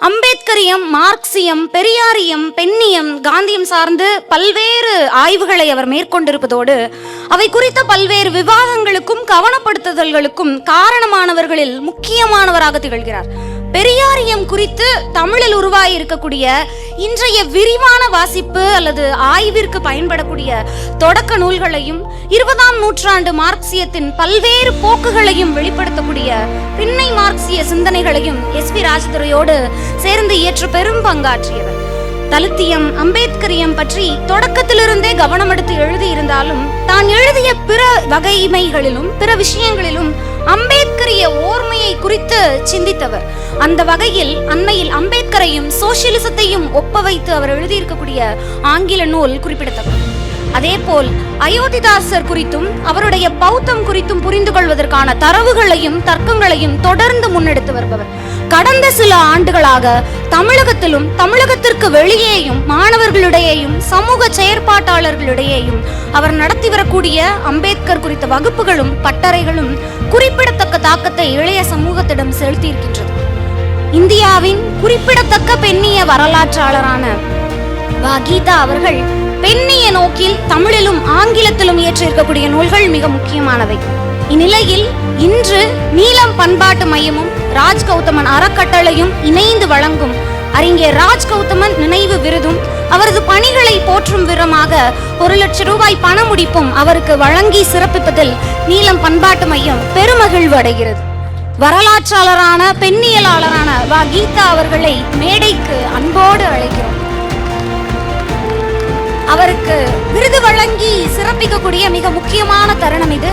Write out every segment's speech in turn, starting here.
அம்பேத்கரியம், மார்க்சியம், பெரியாரியம், பெண்ணியம், காந்தியம் சார்ந்து பல்வேறு ஆய்வுகளை அவர் மேற்கொண்டிருப்பதோடு அவை குறித்த பல்வேறு விவாதங்களுக்கும் கவனப்படுத்துதல்களுக்கும் காரணமானவர்களில் முக்கியமானவராக திகழ்கிறார். பெரியாரியம் குறித்து தமிழில் உருவாகி இருக்கக்கூடிய இன்றைய விரிவான வாசிப்பு அல்லது ஆய்விற்கு பயன்படக்கூடிய தொடக்க நூல்களையும் 20ஆம் நூற்றாண்டு மார்க்சியத்தின் பல்வேறு போக்குகளையும் வெளிப்படுத்தக்கூடிய பின்னை மார்க்சிய சிந்தனைகளையும் எஸ்.வி. ராஜதுரையோடு சேர்ந்து இயற்ற பெரும் பங்காற்றியவர். தலித்தியம், அம்பேத்கரியம் பற்றி தொடக்கத்திலிருந்தே கவனம் எடுத்து எழுதியிருந்தாலும் தான் எழுதிய பிற வகைமைகளிலும் பிற விஷயங்களிலும் அம்பேத்கரிய ஓர்மையை குறித்து சிந்தித்தவர். அந்த வகையில் அண்மையில் அம்பேத்கரையும் சோசியலிசத்தையும் ஒப்ப வைத்து அவர் எழுதியிருக்கக்கூடிய ஆங்கில நூல் குறிப்பிடத்தக்கது. அதேபோல் அயோத்திதாசர் குறித்தும் அவருடைய பௌத்தம் குறித்தும் புரிந்து கொள்வதற்கான தரவுகளையும் தர்க்கங்களையும் தொடர்ந்து முன்னெடுத்து வருபவர். கடந்த சில ஆண்டுகளாக தமிழகத்திலும் தமிழகத்திற்கு வெளியேயும் மாணவர்களிடையேயும் சமூக செயற்பாட்டாளர்களிடையேயும் அவர் நடத்தி வரக்கூடிய அம்பேத்கர் குறித்த வகுப்புகளும் பட்டறைகளும் குறிப்பிடத்தக்க தாக்கத்தை இளைய சமூகத்திடம் செலுத்தியிருக்கின்றது. இந்தியாவின் குறிப்பிடத்தக்க பெண்ணிய வரலாற்றாளரான கீதா அவர்கள் பெண்ணிய நோக்கில் தமிழிலும் ஆங்கிலத்திலும் இயற்றியிருக்கக்கூடிய நூல்கள் மிக முக்கியமானவை. இந்நிலையில் இன்று நீலம் பண்பாட்டு மையமும் ராஜ் கௌதமன் அறக்கட்டளையும் இணைந்து வழங்கும் அறிஞர் ராஜ் கௌதமன் நினைவு விருதும் அவரது பணிகளை போற்றும் விதமாக 1 லட்சம் ரூபாய் பண முடிப்பும் அவருக்கு வழங்கி சிறப்பிப்பதில் நீலம் பண்பாட்டு மையம் பெருமகிழ்வு அடைகிறது. வரலாற்றாளரான பெண்ணியலாளரான கீதா அவர்களை மேடைக்கு அன்போடு அழைக்கிறோம். அவருக்கு விருது வழங்கி சிறப்பிக்கக்கூடிய மிக முக்கியமான தருணம் இது.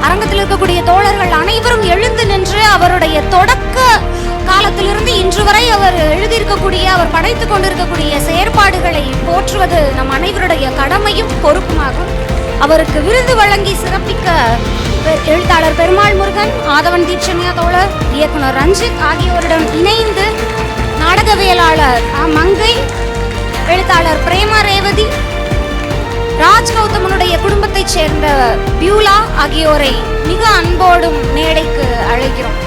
அரங்கத்தில் இருக்கக்கூடிய தோழர்கள் அனைவரும் எழுந்து நின்று அவருடைய தொடக்க காலத்திலிருந்து இன்று வரை அவர் எழுதியிருக்கக்கூடிய அவர் படைத்துக் கொண்டிருக்கக்கூடிய செயற்பாடுகளை போற்றுவது நம் அனைவருடைய கடமையும் பொறுப்புமாகும். அவருக்கு விருது வழங்கி சிறப்பிக்க எழுத்தாளர் பெருமாள் முருகன், ஆதவன் தீட்சண்யா தோழர், இயக்குனர் ரஞ்சித் ஆகியோருடன் இணைந்து நாடகவியலாளர் மங்கை, எழுத்தாளர் பிரேமா ரேவதி, ராஜ் கௌதமனுடைய குடும்பத்தைச் சேர்ந்த பியூலா ஆகியோரை மிக அன்போடும் மேடைக்கு அழைக்கிறோம்.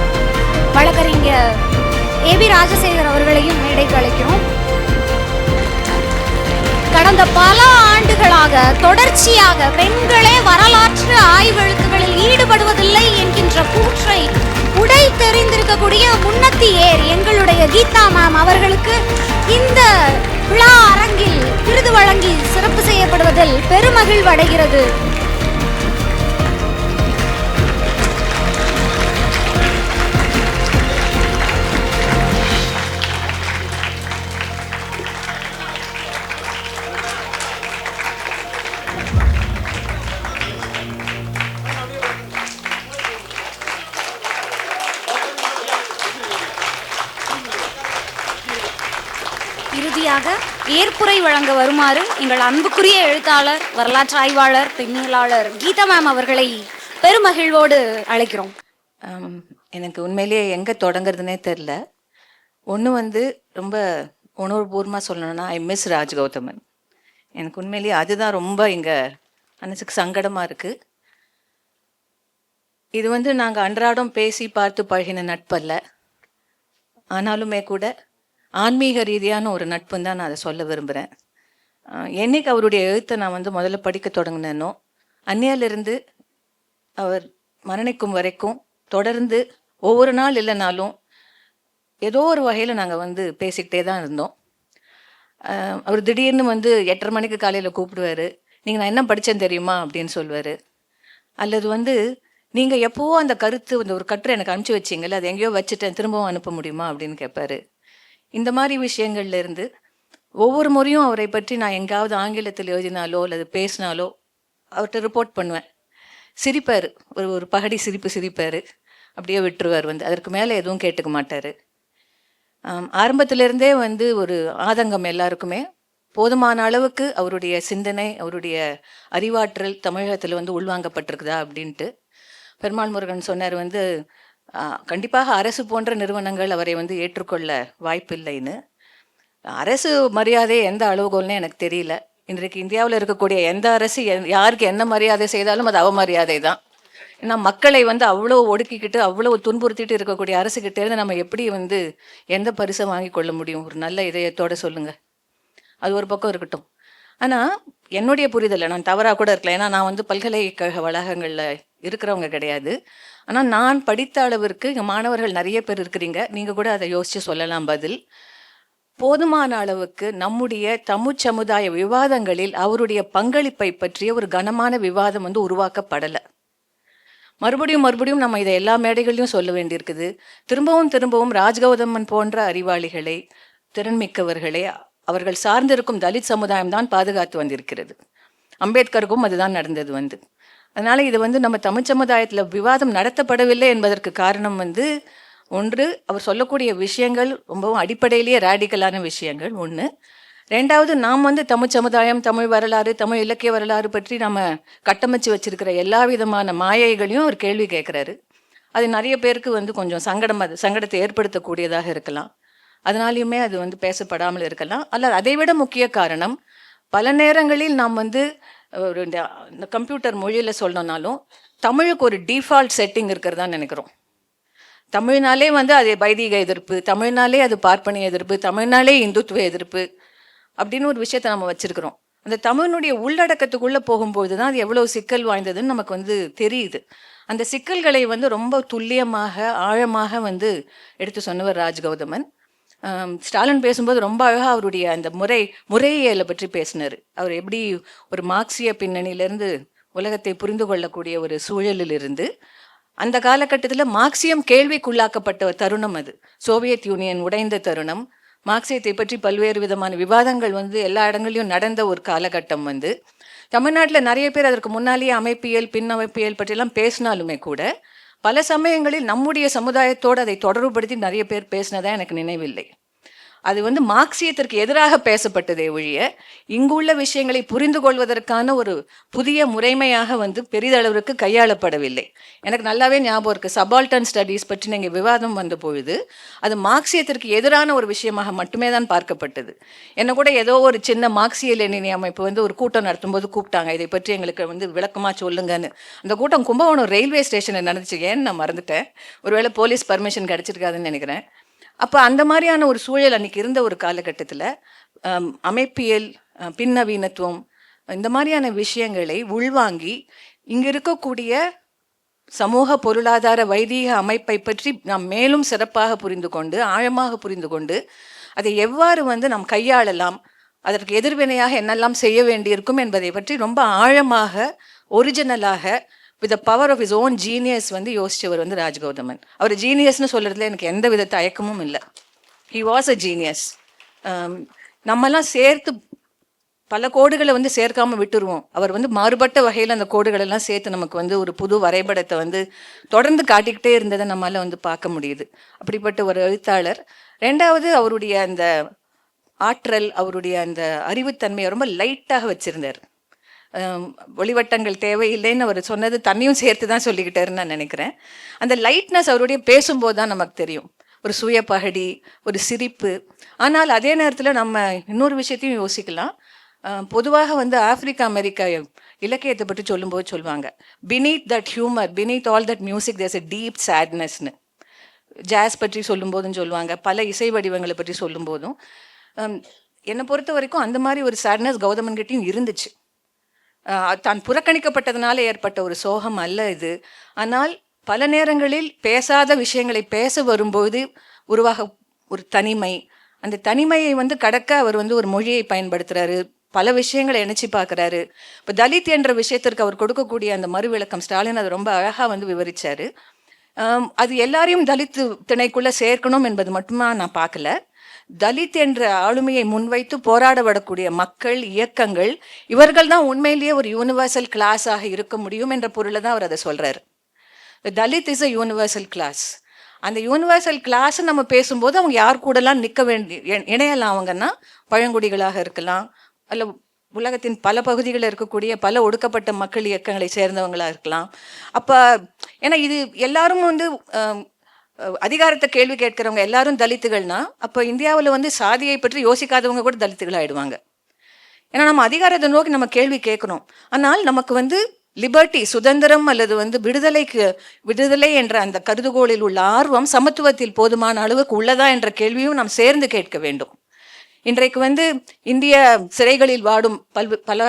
வழக்கறிஞர் ஏபி ராஜசேகர் அவர்களையும் மேடைக்கு அழைக்கிறோம். கடந்த பல ஆண்டுகளாக தொடர்ச்சியாக பெண்களே வரலாற்று ஆய்வெழுத்துகளில் ஈடுபடுவதில்லை என்கின்ற கூற்றை உடை தெரிந்திருக்கக்கூடிய முன்னத்தி ஏர் எங்களுடைய கீதா மேம் அவர்களுக்கு இந்த விழா அரங்கில் விருது வழங்கி சிறப்பு செய்யப்படுவதில் பெருமகிழ்வு அடைகிறது. இறுதியாக ஏற்புரை வழங்க வருமாறு எங்கள் அன்புக்குரிய எழுத்தாளர், வரலாற்று ஆய்வாளர், பெண்ணியலாளர் கீதா மேம் அவர்களை பெருமகிழ்வோடு அழைக்கிறோம். எனக்கு உண்மையிலேயே எங்கே தொடங்குறதுனே தெரில. ஒன்று ரொம்ப உணர்வுபூர்வமாக சொல்லணும்னா ஐ மிஸ் ராஜ் கௌதமன். எனக்கு உண்மையிலேயே அதுதான் ரொம்ப இங்கே மனசுக்கு சங்கடமாக இருக்குது. இது நாங்கள் அன்றாடம் பேசி பார்த்து பழகின நட்பல்ல. ஆனாலுமே கூட ஆன்மீக ரீதியான ஒரு நட்புன்னு தான் நான் அதை சொல்ல விரும்புகிறேன். என்னைக்கு அவருடைய எழுத்தை நான் முதல்ல படிக்க தொடங்கினேனோ அன்னையிலிருந்து அவர் மரணிக்கும் வரைக்கும் தொடர்ந்து ஒவ்வொரு நாள் இல்லைனாலும் ஏதோ ஒரு வகையில் நாங்கள் பேசிக்கிட்டே தான் இருந்தோம். அவர் திடீர்னு 8:30 மணிக்கு காலையில் கூப்பிடுவார். நீங்கள் நான் என்ன படித்தேன்னு தெரியுமா அப்படின்னு சொல்லுவார். அல்லது நீங்கள் எப்போவோ அந்த கருத்து ஒரு கட்டுரை எனக்கு அனுப்பிச்சி வச்சிங்கல்ல, அது எங்கேயோ வச்சுட்டேன், திரும்பவும் அனுப்ப முடியுமா அப்படின்னு கேட்பாரு. இந்த மாதிரி விஷயங்கள்ல இருந்து ஒவ்வொரு முறையும் அவரை பற்றி நான் எங்காவது ஆங்கிலத்தில் எழுதினாலோ அல்லது பேசினாலோ அவர்கிட்ட ரிப்போர்ட் பண்ணுவேன். சிரிப்பார், ஒரு பகடி சிரிப்பார், அப்படியே விட்டுருவார். அதற்கு மேலே எதுவும் கேட்டுக்க மாட்டார். ஆரம்பத்திலேருந்தே ஒரு ஆதங்கம் எல்லாருக்குமே போதுமான அளவுக்கு அவருடைய சிந்தனை, அவருடைய அறிவாற்றல் தமிழகத்தில் உள்வாங்கப்பட்டிருக்குதா அப்படின்ட்டு. பெருமாள் முருகன் சொன்னார் கண்டிப்பாக அரசு போன்ற நிறுவனங்கள் அவரை ஏற்றுக்கொள்ள வாய்ப்பில்லைன்னு. அரசு மரியாதை எந்த அளவுகோல்னே எனக்கு தெரியல. இன்றைக்கு இந்தியாவில் இருக்கக்கூடிய எந்த அரசு யாருக்கு என்ன மரியாதை செய்தாலும் அது அவமரியாதை தான். ஏன்னா மக்களை வந்து அவ்வளோ ஒடுக்கிக்கிட்டு அவ்வளோ துன்புறுத்திட்டு இருக்கக்கூடிய அரசுகிட்டே இருந்து நம்ம எப்படி வந்து எந்த பரிசை வாங்கி கொள்ள முடியும்? ஒரு நல்ல இதயத்தோட சொல்லுங்க. அது ஒரு பக்கம் இருக்கட்டும். ஆனால் என்னுடைய புரிதலை நான் தவறாக கூட இருக்கலாம், ஏன்னா நான் வந்து பல்கலைக்கழக வளாகங்களில் இருக்கிறவங்க கிடையாது. ஆனால் நான் படித்த அளவிற்கு இங்கே மாணவர்கள் நிறைய பேர் இருக்கிறீங்க, நீங்கள் கூட அதை யோசித்து சொல்லலாம் பதில். போதுமான அளவுக்கு நம்முடைய தமிழ் சமுதாய விவாதங்களில் அவருடைய பங்களிப்பை பற்றிய ஒரு கனமான விவாதம் வந்து உருவாக்கப்படலை. மறுபடியும் நம்ம இதை எல்லா மேடைகளையும் சொல்ல வேண்டியிருக்குது. திரும்பவும் ராஜ்கௌதமன் போன்ற அறிவாளிகளை, திறன்மிக்கவர்களை அவர்கள் சார்ந்திருக்கும் தலித் சமுதாயம் தான் பாதுகாத்து வந்திருக்கிறது. அம்பேத்கருக்கும் அதுதான் நடந்தது வந்து. அதனால இது வந்து நம்ம தமிழ் சமுதாயத்தில் விவாதம் நடத்தப்படவில்லை என்பதற்கு காரணம் வந்து, ஒன்று அவர் சொல்லக்கூடிய விஷயங்கள் ரொம்பவும் அடிப்படையிலேயே ரேடிக்கலான விஷயங்கள் ஒன்று. ரெண்டாவது, நாம் வந்து தமிழ் சமுதாயம், தமிழ் வரலாறு, தமிழ் இலக்கிய வரலாறு பற்றி நம்ம கட்டமைச்சு வச்சிருக்கிற எல்லா விதமான மாயைகளையும் அவர் கேள்வி கேட்குறாரு. அது நிறைய பேருக்கு வந்து கொஞ்சம் சங்கடத்தை ஏற்படுத்தக்கூடியதாக இருக்கலாம். அதனாலையுமே அது வந்து பேசப்படாமல் இருக்கலாம். அல்ல அதைவிட முக்கிய காரணம், பல நேரங்களில் நாம் வந்து இந்த கம்ப்யூட்டர் மொழியில் சொல்லணும்னாலும் தமிழுக்கு ஒரு டிஃபால்ட் செட்டிங் இருக்கிறதா நினைக்கிறோம். தமிழ்னாலே வந்து அது வைதிக எதிர்ப்பு, தமிழ்னாலே அது பார்ப்பனிய எதிர்ப்பு, தமிழ்னாலே இந்துத்துவ எதிர்ப்பு அப்படின்னு ஒரு விஷயத்த நம்ம வச்சிருக்கிறோம். அந்த தமிழனுடைய உள்ளடக்கத்துக்குள்ளே போகும்போது தான் அது எவ்வளோ சிக்கல் வாய்ந்ததுன்னு நமக்கு வந்து தெரியுது. அந்த சிக்கல்களை வந்து ரொம்ப துல்லியமாக ஆழமாக வந்து எடுத்து சொன்னவர் ராஜ்கௌதமன். ஸ்டாலின் பேசும்போது ரொம்ப அழகாக அவருடைய அந்த முறையியலை பற்றி பேசினார். அவர் எப்படி ஒரு மார்க்சிய பின்னணியிலேருந்து உலகத்தை புரிந்து கொள்ளக்கூடிய ஒரு சூழலில் இருந்து, அந்த காலகட்டத்தில் மார்க்சியம் கேள்விக்குள்ளாக்கப்பட்ட தருணம் அது. சோவியத் யூனியன் உடைந்த தருணம், மார்க்சியத்தை பற்றி பல்வேறு விதமான விவாதங்கள் வந்து எல்லா இடங்களையும் நடந்த ஒரு காலகட்டம் வந்து. தமிழ்நாட்டில் நிறைய பேர் அதற்கு முன்னாலேயே அமைப்பியல், பின் அமைப்பியல் பற்றியெல்லாம் பேசினாலுமே கூட பல சமயங்களில் நம்முடைய சமுதாயத்தோடு அதை தொடர்புபடுத்தி நிறைய பேர் பேசினதா எனக்கு நினைவில்லை. அது வந்து மார்க்சியத்திற்கு எதிராக பேசப்பட்டதே ஒழிய இங்குள்ள விஷயங்களை புரிந்து கொள்வதற்கான ஒரு புதிய முறைமையாக வந்து பெரிதளவிற்கு கையாளப்படவில்லை. எனக்கு நல்லாவே ஞாபகம் இருக்குது, சபால்டன் ஸ்டடீஸ் பற்றி நீங்கள் விவாதம் வந்த பொழுது அது மார்க்சியத்திற்கு எதிரான ஒரு விஷயமாக மட்டுமே தான் பார்க்கப்பட்டது. என்ன கூட ஏதோ ஒரு சின்ன மார்க்சிய லெனினி அமைப்பு வந்து ஒரு கூட்டம் நடத்தும்போது கூப்பிட்டாங்க, இதை பற்றி எங்களுக்கு வந்து விளக்கமாக சொல்லுங்கன்னு. அந்த கூட்டம் கும்பகோணம் ரயில்வே ஸ்டேஷனில் நடந்துச்சு. ஏன்னு நான் மறந்துட்டேன், ஒருவேளை போலீஸ் பர்மிஷன் கிடச்சிருக்காதுன்னு நினைக்கிறேன். அப்போ அந்த மாதிரியான ஒரு சூழல் அன்றைக்கி இருந்த ஒரு காலகட்டத்தில் அமைப்பியல், பின்னவீனத்துவம், இந்த மாதிரியான விஷயங்களை உள்வாங்கி இங்கே இருக்கக்கூடிய சமூக பொருளாதார வைதீக அமைப்பை பற்றி நாம் மேலும் சிறப்பாக புரிந்து கொண்டு, ஆழமாக புரிந்து கொண்டு, அதை எவ்வாறு வந்து நாம் கையாளலாம், அதற்கு எதிர்வினையாக என்னெல்லாம் செய்ய வேண்டியிருக்கும் என்பதை பற்றி ரொம்ப ஆழமாக, ஒரிஜினலாக, with the power of his own genius வந்து யோசிச்சவர் வந்து ராஜ்கௌதமன். அவர் ஜீனியஸ்னு சொல்கிறதுல எனக்கு எந்த வித தயக்கமும் இல்லை. He was a genius. நம்மெல்லாம் சேர்த்து பல கோடுகளை வந்து சேர்க்காமல் விட்டுருவோம். அவர் வந்து மாறுபட்ட வகையில் அந்த கோடுகளெல்லாம் சேர்த்து நமக்கு வந்து ஒரு புது வரைபடத்தை வந்து தொடர்ந்து காட்டிக்கிட்டே இருந்ததை நம்மளால் வந்து பார்க்க முடியுது. அப்படிப்பட்ட ஒரு எழுத்தாளர். ரெண்டாவது, அவருடைய அந்த ஆற்றல், அவருடைய அந்த அறிவுத்தன்மையை ரொம்ப லைட்டாக வச்சுருந்தார். ஒளிவட்டங்கள் தேவையில்லைன்னு அவர் சொன்னது தண்ணியும் சேர்த்து தான் சொல்லிக்கிட்டாருன்னு நான் நினைக்கிறேன். அந்த லைட்னஸ் அவருடைய பேசும்போது தான் நமக்கு தெரியும். ஒரு சுய பகடி, ஒரு சிரிப்பு. ஆனால் அதே நேரத்தில் நம்ம இன்னொரு விஷயத்தையும் யோசிக்கலாம். பொதுவாக வந்து ஆப்பிரிக்கா அமெரிக்கா இலக்கியத்தை பற்றி சொல்லும்போது சொல்லுவாங்க, beneath that humour, beneath all that music there's a deep சேட்னஸ்னு. ஜாஸ் பற்றி சொல்லும்போதும் சொல்லுவாங்க, பல இசை வடிவங்களை பற்றி சொல்லும்போதும். என்னை பொறுத்த வரைக்கும் அந்த மாதிரி ஒரு சேட்னஸ் கௌதமன்கிட்டையும் இருந்துச்சு. தான் புறக்கணிக்கப்பட்டதுனால ஏற்பட்ட ஒரு சோகம் அல்ல இது. ஆனால் பல நேரங்களில் பேசாத விஷயங்களை பேச வரும்போது உருவாக ஒரு தனிமை, அந்த தனிமையை வந்து கடக்க அவர் வந்து ஒரு மொழியை பயன்படுத்துகிறாரு, பல விஷயங்களை இணைச்சி பார்க்குறாரு. இப்போ தலித் என்ற விஷயத்திற்கு அவர் கொடுக்கக்கூடிய அந்த மறுவிளக்கம் ஸ்டாலின் அதை ரொம்ப அழகாக வந்து விவரித்தார். அது எல்லாரையும் தலித் திணைக்குள்ளே சேர்க்கணும் என்பது மட்டுமா நான் பார்க்கல. தலித் என்ற ஆளுமையை முன்வைத்து போராடப்படக்கூடிய மக்கள், இயக்கங்கள், இவர்கள் தான் உண்மையிலேயே ஒரு யூனிவர்சல் கிளாஸாக இருக்க முடியும் என்ற பொருளை தான் அவர் அதை சொல்கிறார். Dalit is a universal class. அந்த யூனிவர்சல் கிளாஸ் நம்ம பேசும்போது அவங்க யார் கூடலாம் நிற்க இணையலாம். அவங்கன்னா பழங்குடிகளாக இருக்கலாம், அல்ல உலகத்தின் பல பகுதிகளில் இருக்கக்கூடிய பல ஒடுக்கப்பட்ட மக்கள் இயக்கங்களை சேர்ந்தவங்களாக இருக்கலாம். அப்போ ஏன்னா இது எல்லாரும் வந்து அதிகாரத்தை கேள்வி கேட்கிறவங்க எல்லாரும் தலித்துகள்னா, அப்போ இந்தியாவில் வந்து சாதியை பற்றி யோசிக்காதவங்க கூட தலித்துகள் ஆயிடுவாங்க. ஏன்னா நம்ம அதிகாரத்தை நோக்கி நம்ம கேள்வி கேட்கணும். ஆனால் நமக்கு வந்து லிபர்ட்டி, சுதந்திரம் அல்லது விடுதலை என்ற அந்த கருதுகோளில் உள்ள ஆர்வம் சமத்துவத்தில் போதுமான அளவுக்கு உள்ளதா என்ற கேள்வியும் நாம் சேர்ந்து கேட்க வேண்டும். இன்றைக்கு இந்திய சிறைகளில் வாடும் பல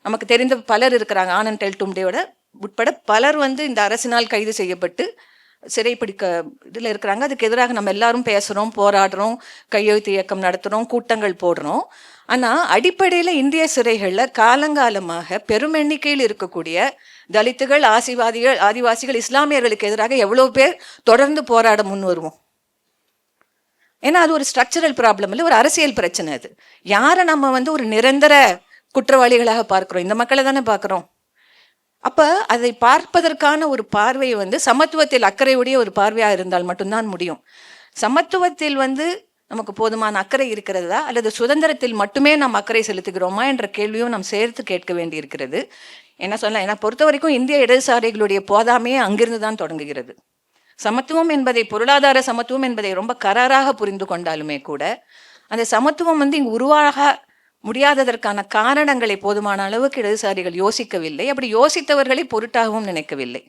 நமக்கு தெரிந்த பலர் இருக்கிறாங்க. ஆனந்த் டெல்டும்டேயோட உட்பட பலர் இந்த அரசினால் கைது செய்யப்பட்டு சிறைப்பிடிக்க இதில் இருக்கிறாங்க. அதுக்கு எதிராக நம்ம எல்லாரும் பேசுகிறோம், போராடுறோம், கையெழுத்து இயக்கம் நடத்துகிறோம், கூட்டங்கள் போடுறோம். ஆனால் அடிப்படையில் இந்திய சிறைகளில் காலங்காலமாக பெரும் எண்ணிக்கையில் இருக்கக்கூடிய தலித்துகள், ஆதிவாசிகள், இஸ்லாமியர்களுக்கு எதிராக எவ்வளோ பேர் தொடர்ந்து போராட முன் வருவோம். ஏன்னா அது ஒரு ஸ்ட்ரக்சரல் ப்ராப்ளம் இல்லை, ஒரு அரசியல் பிரச்சனை. அது யாரை நம்ம ஒரு நிரந்தர குற்றவாளிகளாக பார்க்குறோம்? இந்த மக்களை தானே பார்க்குறோம். அப்போ அதை பார்ப்பதற்கான ஒரு பார்வையை சமத்துவத்தில் அக்கறையுடைய ஒரு பார்வையாக இருந்தால் மட்டும்தான் முடியும். சமத்துவத்தில் நமக்கு போதுமான அக்கறை இருக்கிறதா அல்லது சுதந்திரத்தில் மட்டுமே நாம் அக்கறை செலுத்துகிறோமா என்ற கேள்வியும் நாம் சேர்த்து கேட்க வேண்டி இருக்கிறது. என்ன சொல்லலாம், என்னை பொறுத்த வரைக்கும் இந்திய இடதுசாரிகளுடைய போதாமையே அங்கிருந்து தான் தொடங்குகிறது. சமத்துவம் என்பதை, பொருளாதார சமத்துவம் என்பதை ரொம்ப கராராக புரிந்து கொண்டாலுமே கூட அந்த சமத்துவம் இங்கு உருவாக முடியாததற்கான காரணங்களை போதுமான அளவுக்கு இடதுசாரிகள் யோசிக்கவில்லை. அப்படி யோசித்தவர்களை பொருட்டாகவும் நினைக்கவில்லை.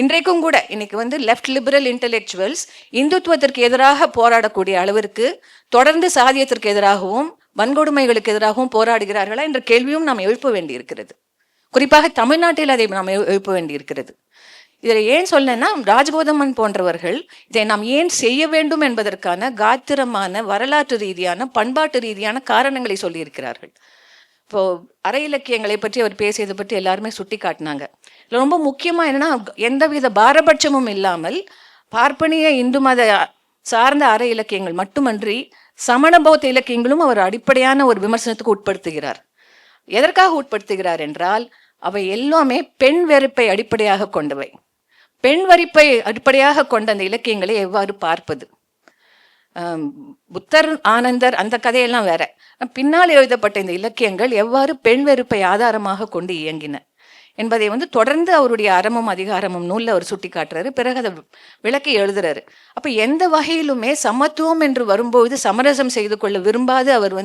இன்றைக்கும் கூட இன்னைக்கு லெஃப்ட் லிபரல் இன்டெலெக்சுவல்ஸ் இந்துத்துவத்திற்கு எதிராக போராடக்கூடிய அளவிற்கு தொடர்ந்து சாதியத்திற்கு எதிராகவும் வன்கொடுமைகளுக்கு எதிராகவும் போராடுகிறார்களா என்ற கேள்வியும் நாம் எழுப்ப வேண்டியிருக்கிறது. குறிப்பாக தமிழ்நாட்டில் அதை நாம் எழுப்ப வேண்டியிருக்கிறது. இதில் ஏன் சொல்லனா, ராஜகோதமன் போன்றவர்கள் இதை நாம் ஏன் செய்ய வேண்டும் என்பதற்கான காத்திரமான வரலாற்று ரீதியான பண்பாட்டு ரீதியான காரணங்களை சொல்லியிருக்கிறார்கள். இப்போ அரை இலக்கியங்களை பற்றி அவர் பேசியதை பற்றி எல்லாருமே சுட்டி காட்டினாங்க. இதில் ரொம்ப முக்கியமாக என்னன்னா, எந்தவித பாரபட்சமும் இல்லாமல் பார்ப்பனிய இந்து மத சார்ந்த அரை இலக்கியங்கள் மட்டுமன்றி சமண பௌத்த இலக்கியங்களும் அவர் அடிப்படையான ஒரு விமர்சனத்துக்கு உட்படுத்துகிறார். எதற்காக உட்படுத்துகிறார் என்றால், அவை எல்லாமே பெண் வெறுப்பை அடிப்படையாக கொண்டவை. பெண் வரிப்பை அடிப்படையாக கொண்ட அந்த இலக்கியங்களை எவ்வாறு பார்ப்பது? புத்தர், ஆனந்தர் அந்த கதையெல்லாம் வேற. பின்னால் எழுதப்பட்ட இந்த இலக்கியங்கள் எவ்வாறு பெண் வெறுப்பை ஆதாரமாக கொண்டு இயங்கின என்பதை தொடர்ந்து அவருடைய அறமும் அதிகாரமும் நூலில் அவர் சுட்டி காட்டுறாரு. பிறகு அதை விளக்கி எழுதுறாரு. அப்போ எந்த வகையிலுமே சமத்துவம் என்று வரும்போது சமரசம் செய்து கொள்ள விரும்பாது அவர்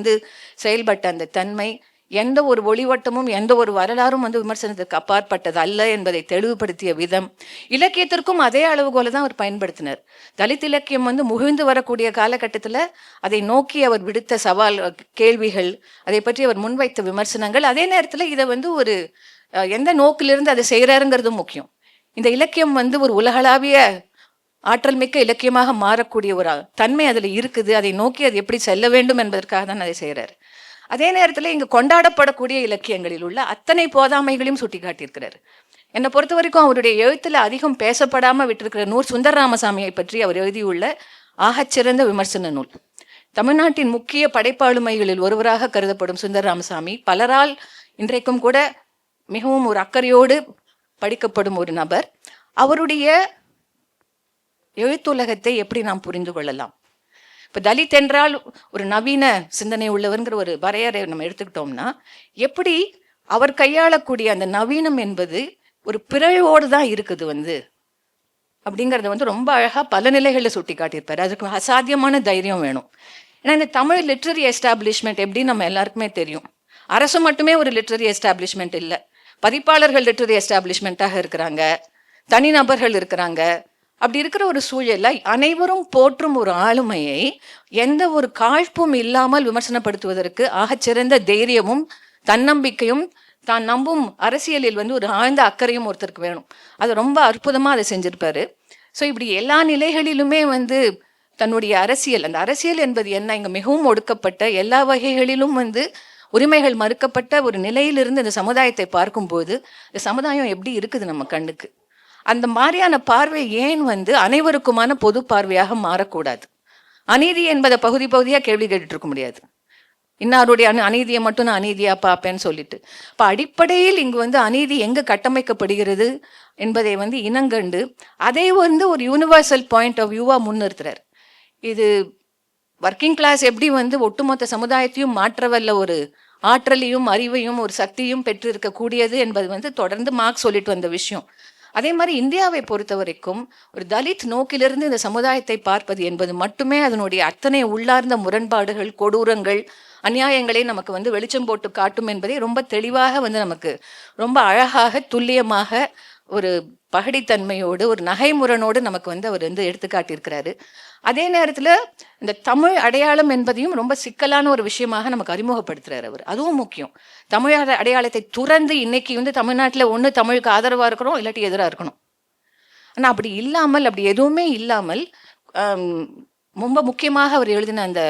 செயல்பட்ட அந்த தன்மை, எந்த ஒரு ஒளிவட்டமும் எந்த ஒரு வரலாறும் விமர்சனத்துக்கு அப்பாற்பட்டது அல்ல என்பதை தெளிவுபடுத்திய விதம், இலக்கியத்திற்கும் அதே அளவுகோல தான் அவர் பயன்படுத்தினார். தலித் இலக்கியம் முகிழ்ந்து வரக்கூடிய காலகட்டத்தில் அதை நோக்கி அவர் விடுத்த சவால் கேள்விகள், அதை பற்றி அவர் முன்வைத்த விமர்சனங்கள், அதே நேரத்தில் இதை ஒரு எந்த நோக்கிலிருந்து அதை செய்கிறாருங்கிறதும் முக்கியம். இந்த இலக்கியம் ஒரு உலகளாவிய ஆற்றல் மிக்க இலக்கியமாக மாறக்கூடிய ஒரு தன்மை அதில் இருக்குது. அதை நோக்கி அது எப்படி செல்ல வேண்டும் என்பதற்காக தான் அதை செய்கிறார். அதே நேரத்தில் இங்கு கொண்டாடப்படக்கூடிய இலக்கியங்களில் உள்ள அத்தனை போதாமைகளையும் சுட்டி காட்டியிருக்கிறார். என்னை பொறுத்த வரைக்கும் அவருடைய எழுத்தில் அதிகம் பேசப்படாமல் விட்டிருக்கிற நூல் சுந்தர ராமசாமியை பற்றி அவர் எழுதியுள்ள ஆகச்சிறந்த விமர்சன நூல். தமிழ்நாட்டின் முக்கிய படைப்பாளுமைகளில் ஒருவராக கருதப்படும் சுந்தர ராமசாமி பலரால் இன்றைக்கும் கூட மிகவும் ஒரு அக்கறையோடு படிக்கப்படும் ஒரு நபர். அவருடைய எழுத்துலகத்தை எப்படி நாம் புரிந்து கொள்ளலாம்? இப்போ தலித் என்றால் ஒரு நவீன சிந்தனை உள்ளவர்ங்கிற ஒரு வரையறை நம்ம எடுத்துக்கிட்டோம்னா, எப்படி அவர் கையாளக்கூடிய அந்த நவீனம் என்பது ஒரு பிறழ்வோடு தான் இருக்குது அப்படிங்கிறத ரொம்ப அழகாக பல நிலைகளில் சுட்டி காட்டியிருப்பார். அதுக்கு அசாத்தியமான தைரியம் வேணும். ஏன்னா இந்த தமிழ் லிட்ரரி எஸ்டாப்ளிஷ்மெண்ட் எப்படி நம்ம எல்லாருக்குமே தெரியும். அரசு மட்டுமே ஒரு லிட்ரரி எஸ்டாப்ளிஷ்மெண்ட் இல்லை, பதிப்பாளர்கள் லிட்ரரி எஸ்டாப்ளிஷ்மெண்ட்டாக இருக்கிறாங்க, தனிநபர்கள் இருக்கிறாங்க. அப்படி இருக்கிற ஒரு சூழலில் அனைவரும் போற்றும் ஒரு ஆளுமையை எந்த ஒரு காழ்ப்பும் இல்லாமல் விமர்சனப்படுத்துவதற்கு ஆகச்சிறந்த தைரியமும் தன்னம்பிக்கையும் தான் நம்பும் அரசியலில் ஒரு ஆழ்ந்த அக்கறையும் ஒருத்தருக்கு வேணும். அது ரொம்ப அற்புதமாக அதை செஞ்சிருப்பாரு. ஸோ இப்படி எல்லா நிலைகளிலுமே தன்னுடைய அரசியல், அந்த அரசியல் என்பது என்ன, இங்கே மிகவும் ஒடுக்கப்பட்ட எல்லா வகைகளிலும் உரிமைகள் மறுக்கப்பட்ட ஒரு நிலையிலிருந்து இந்த சமுதாயத்தை பார்க்கும்போது இந்த சமுதாயம் எப்படி இருக்குது நம்ம கண்ணுக்கு, அந்த மாதிரியான பார்வை ஏன் அனைவருக்குமான பொது பார்வையாக மாறக்கூடாது? அநீதி என்பதை பகுதியாக கேள்வி கேட்டுட்டு இருக்க முடியாது. இன்னாருடைய அநீதியை மட்டும் நான் அநீதியா பார்ப்பேன்னு சொல்லிட்டு. இப்போ அடிப்படையில் இங்கு அநீதி எங்கே கட்டமைக்கப்படுகிறது என்பதை இனங்கண்டு அதை ஒரு யூனிவர்சல் பாயிண்ட் ஆஃப் வியூவாக முன்னிறுத்துறார். இது ஒர்க்கிங் கிளாஸ் எப்படி ஒட்டுமொத்த சமுதாயத்தையும் மாற்றவல்ல ஒரு ஆற்றலையும் அறிவையும் ஒரு சக்தியும் பெற்று இருக்கக்கூடியது என்பது தொடர்ந்து மார்க்ஸ் சொல்லிட்டு வந்த விஷயம். அதே மாதிரி இந்தியாவை பொறுத்த வரைக்கும் ஒரு தலித் நோக்கிலிருந்து இந்த சமுதாயத்தை பார்ப்பது என்பது மட்டுமே அதனுடைய அத்தனை உள்ளார்ந்த முரண்பாடுகள், கொடூரங்கள், அநியாயங்களை நமக்கு வந்து வெளிச்சம் போட்டு காட்டும் என்பதை ரொம்ப தெளிவாக வந்து நமக்கு ரொம்ப அழகாக துல்லியமாக ஒரு பகடித்தன்மையோடு ஒரு நகைமுரணோடு நமக்கு வந்து அவர் வந்து எடுத்துக்காட்டியிருக்கிறாரு. அதே நேரத்தில் இந்த தமிழ் அடையாளம் என்பதையும் ரொம்ப சிக்கலான ஒரு விஷயமாக நமக்கு அறிமுகப்படுத்துறாரு அவர். அதுவும் முக்கியம். தமிழ் அடையாளத்தை துறந்து இன்னைக்கு வந்து தமிழ்நாட்டில் ஒன்று தமிழுக்கு ஆதரவாக இருக்கிறோம், இல்லாட்டி எதிராக இருக்கணும். ஆனால் அப்படி இல்லாமல், அப்படி எதுவுமே இல்லாமல் ரொம்ப முக்கியமாக அவர் எழுதின அந்த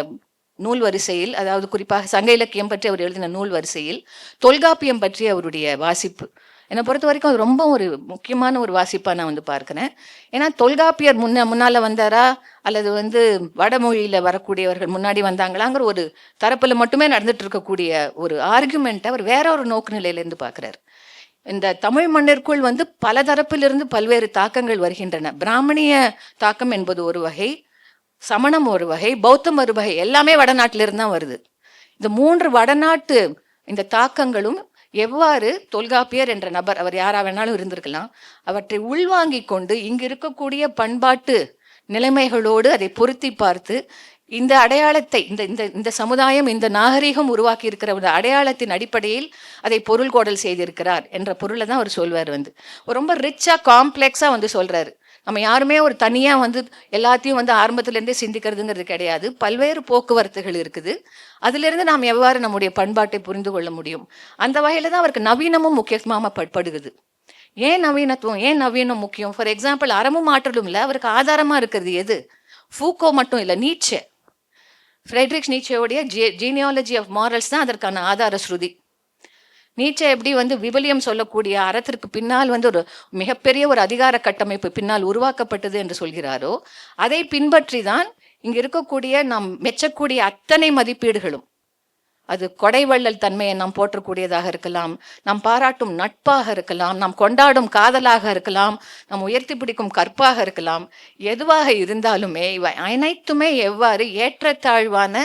நூல் வரிசையில், அதாவது குறிப்பாக சங்க இலக்கியம் பற்றி அவர் எழுதின நூல் வரிசையில் தொல்காப்பியம் பற்றி அவருடைய வாசிப்பு என்னை பொறுத்த வரைக்கும் அது ரொம்ப ஒரு முக்கியமான ஒரு வாசிப்பாக நான் வந்து பார்க்குறேன். ஏன்னா தொல்காப்பியர் முன்னால் வந்தாரா அல்லது வந்து வடமொழியில் வரக்கூடியவர்கள் முன்னாடி வந்தாங்களாங்கிற ஒரு தரப்பில் மட்டுமே நடந்துட்டு இருக்கக்கூடிய ஒரு ஆர்குமெண்ட்டை அவர் வேற ஒரு நோக்கு நிலையிலேருந்து பார்க்குறாரு. இந்த தமிழ் மண்ணிற்குள் வந்து பல தரப்பிலிருந்து பல்வேறு தாக்கங்கள் வருகின்றன. பிராமணிய தாக்கம் என்பது ஒரு வகை, சமணம் ஒரு வகை, பௌத்தம் ஒரு வகை, எல்லாமே வடநாட்டிலிருந்து தான் வருது. இந்த 3 வடநாட்டு இந்த தாக்கங்களும் எவ்வாறு தொல்காப்பியர் என்ற நபர், அவர் யாரா வேணாலும் இருந்திருக்கலாம், அவற்றை உள்வாங்கி கொண்டு இங்கு இருக்கக்கூடிய பண்பாட்டு நிலைமைகளோடு அதை பொருத்தி பார்த்து இந்த அடையாளத்தை இந்த சமுதாயம், இந்த நாகரிகம் உருவாக்கி இருக்கிற ஒரு அடையாளத்தின் அடிப்படையில் அதை பொருள் கோடல் செய்திருக்கிறார் என்ற பொருளை தான் அவர் சொல்வார். வந்து ரொம்ப ரிச்சா காம்ப்ளெக்ஸா வந்து சொல்றாரு. நம்ம யாருமே ஒரு தனியா வந்து எல்லாத்தையும் வந்து ஆரம்பத்திலேருந்தே சிந்திக்கிறதுங்கிறது கிடையாது. பல்வேறு போக்குவரத்துகள் இருக்குது. அதிலிருந்து நாம் எவ்வாறு நம்முடைய பண்பாட்டை புரிந்து கொள்ள முடியும். அந்த வகையில தான் அவருக்கு நவீனமும் முக்கியமாக படுகிறது. ஏன் நவீனத்துவம், ஏன் நவீனம் முக்கியம்? ஃபார் எக்ஸாம்பிள், அறமும் ஆற்றலும் இல்லை, அவருக்கு ஆதாரமா இருக்கிறது எது? ஃபூக்கோ மட்டும் இல்லை, நீட்சே, ஃப்ரெட்ரிக் நீட்சேவுடைய ஜீனியாலஜி ஆஃப் மாரல்ஸ் தான் அதற்கான ஆதார ஸ்ருதி. நீட்சே எப்படி வந்து விபலியம் சொல்லக்கூடிய அறத்திற்கு பின்னால் வந்து ஒரு மிகப்பெரிய ஒரு அதிகார கட்டமைப்பு பின்னால் உருவாக்கப்பட்டது என்று சொல்கிறாரோ, அதை பின்பற்றி தான் இங்கு இருக்கக்கூடிய நாம் மெச்சக்கூடிய அத்தனை மதிப்பீடுகளும், அது கொடைவள்ளல் தன்மையை நாம் போற்றக்கூடியதாக இருக்கலாம், நாம் பாராட்டும் நட்பாக இருக்கலாம், நாம் கொண்டாடும் காதலாக இருக்கலாம், நாம் உயர்த்தி பிடிக்கும் கற்பாக இருக்கலாம், எதுவாக இருந்தாலுமே இவை அனைத்துமே எவ்வாறு ஏற்றத்தாழ்வான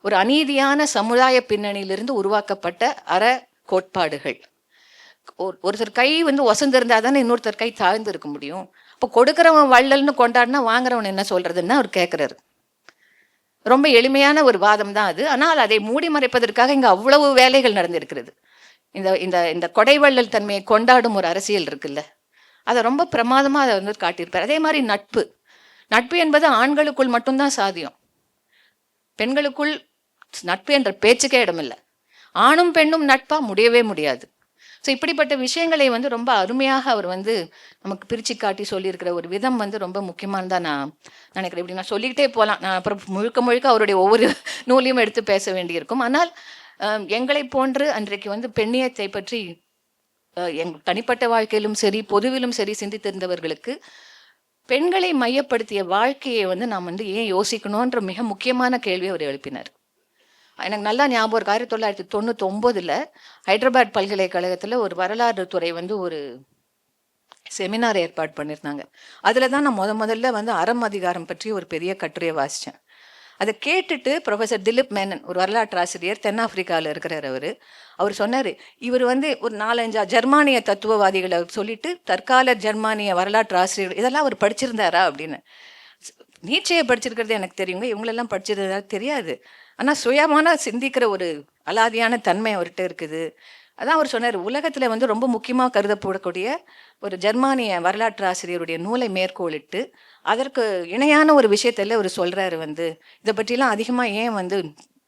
ஒரு அநீதியான சமுதாய பின்னணியிலிருந்து உருவாக்கப்பட்ட அற கோட்பாடுகள். ஒருத்தர் கை வந்து ஒசந்திருந்தா தானே இன்னொருத்தர் கை தாழ்ந்து இருக்க முடியும். இப்போ கொடுக்குறவன் வள்ளல்னு கொண்டாடினா வாங்குறவன் என்ன சொல்றதுன்னு அவர் கேட்குறாரு. ரொம்ப எளிமையான ஒரு வாதம் தான் அது. ஆனால் அதை மூடி மறைப்பதற்காக இங்கே அவ்வளவு வேலைகள் நடந்திருக்கிறது. இந்த இந்த இந்த கொடைவள்ளல் தன்மையை கொண்டாடும் ஒரு அரசியல் இருக்குல்ல, அதை ரொம்ப பிரமாதமாக அதை வந்து காட்டியிருப்பார். அதே மாதிரி நட்பு, நட்பு என்பது ஆண்களுக்குள் மட்டும்தான் சாத்தியம். பெண்களுக்குள் நட்பு என்ற பேச்சுக்கே இடமில்லை. ஆணும் பெண்ணும் நட்பா முடியவே முடியாது. ஸோ இப்படிப்பட்ட விஷயங்களை வந்து ரொம்ப அருமையாக அவர் வந்து நமக்கு பிரித்து காட்டி சொல்லியிருக்கிற ஒரு விதம் வந்து ரொம்ப முக்கியமானதான் நான் நினைக்கிறேன். இப்படி நான் சொல்லிக்கிட்டே போகலாம். நான் அப்புறம் முழுக்க முழுக்க அவருடைய ஒவ்வொரு நூலையும் எடுத்து பேச வேண்டியிருக்கும். ஆனால் எங்களை போன்று அன்றைக்கு வந்து பெண்ணியத்தை பற்றி தனிப்பட்ட வாழ்க்கையிலும் சரி பொதுவிலும் சரி சிந்தித்திருந்தவர்களுக்கு பெண்களை மையப்படுத்திய வாழ்க்கையை வந்து நாம் வந்து ஏன் யோசிக்கணுன்ற மிக முக்கியமான கேள்வியை அவர் எழுப்பினார். எனக்கு நல்லா ஞாபகம் இருக்கு. 1999 ஹைதராபாத் பல்கலைக்கழகத்தில் ஒரு வரலாறு துறை வந்து ஒரு செமினார் ஏற்பாடு பண்ணியிருந்தாங்க. அதில் தான் நான் முதல்ல வந்து அறம் அதிகாரம் பற்றி ஒரு பெரிய கட்டுரையை வாசித்தேன். அதை கேட்டுட்டு ப்ரொஃபஸர் திலீப் மேனன், ஒரு வரலாற்று ஆசிரியர், தென்னாப்பிரிக்காவில் இருக்கிறார். அவர் சொன்னார், இவர் வந்து ஒரு 4-5 ஜெர்மானிய தத்துவவாதிகளை சொல்லிட்டு தற்கால ஜெர்மானிய வரலாற்று ஆசிரியர் இதெல்லாம் அவர் படிச்சிருந்தாரா அப்படின்னு. நீட்சையை படிச்சிருக்கிறது எனக்கு தெரியுங்க, இவங்களெல்லாம் படிச்சிருந்தா தெரியாது. ஆனால் சுயமான சிந்திக்கிற ஒரு அலாதியான தன்மை அவர்கிட்ட இருக்குது. அதான் அவர் சொன்னார், உலகத்தில் வந்து ரொம்ப முக்கியமாக கருதப்படக்கூடிய ஒரு ஜெர்மானிய வரலாற்று ஆசிரியருடைய நூலை மேற்கோளிட்டு அதற்கு இணையான ஒரு விஷயத்தில் அவர் சொல்கிறாரு, வந்து இதை பற்றிலாம் அதிகமாக ஏன் வந்து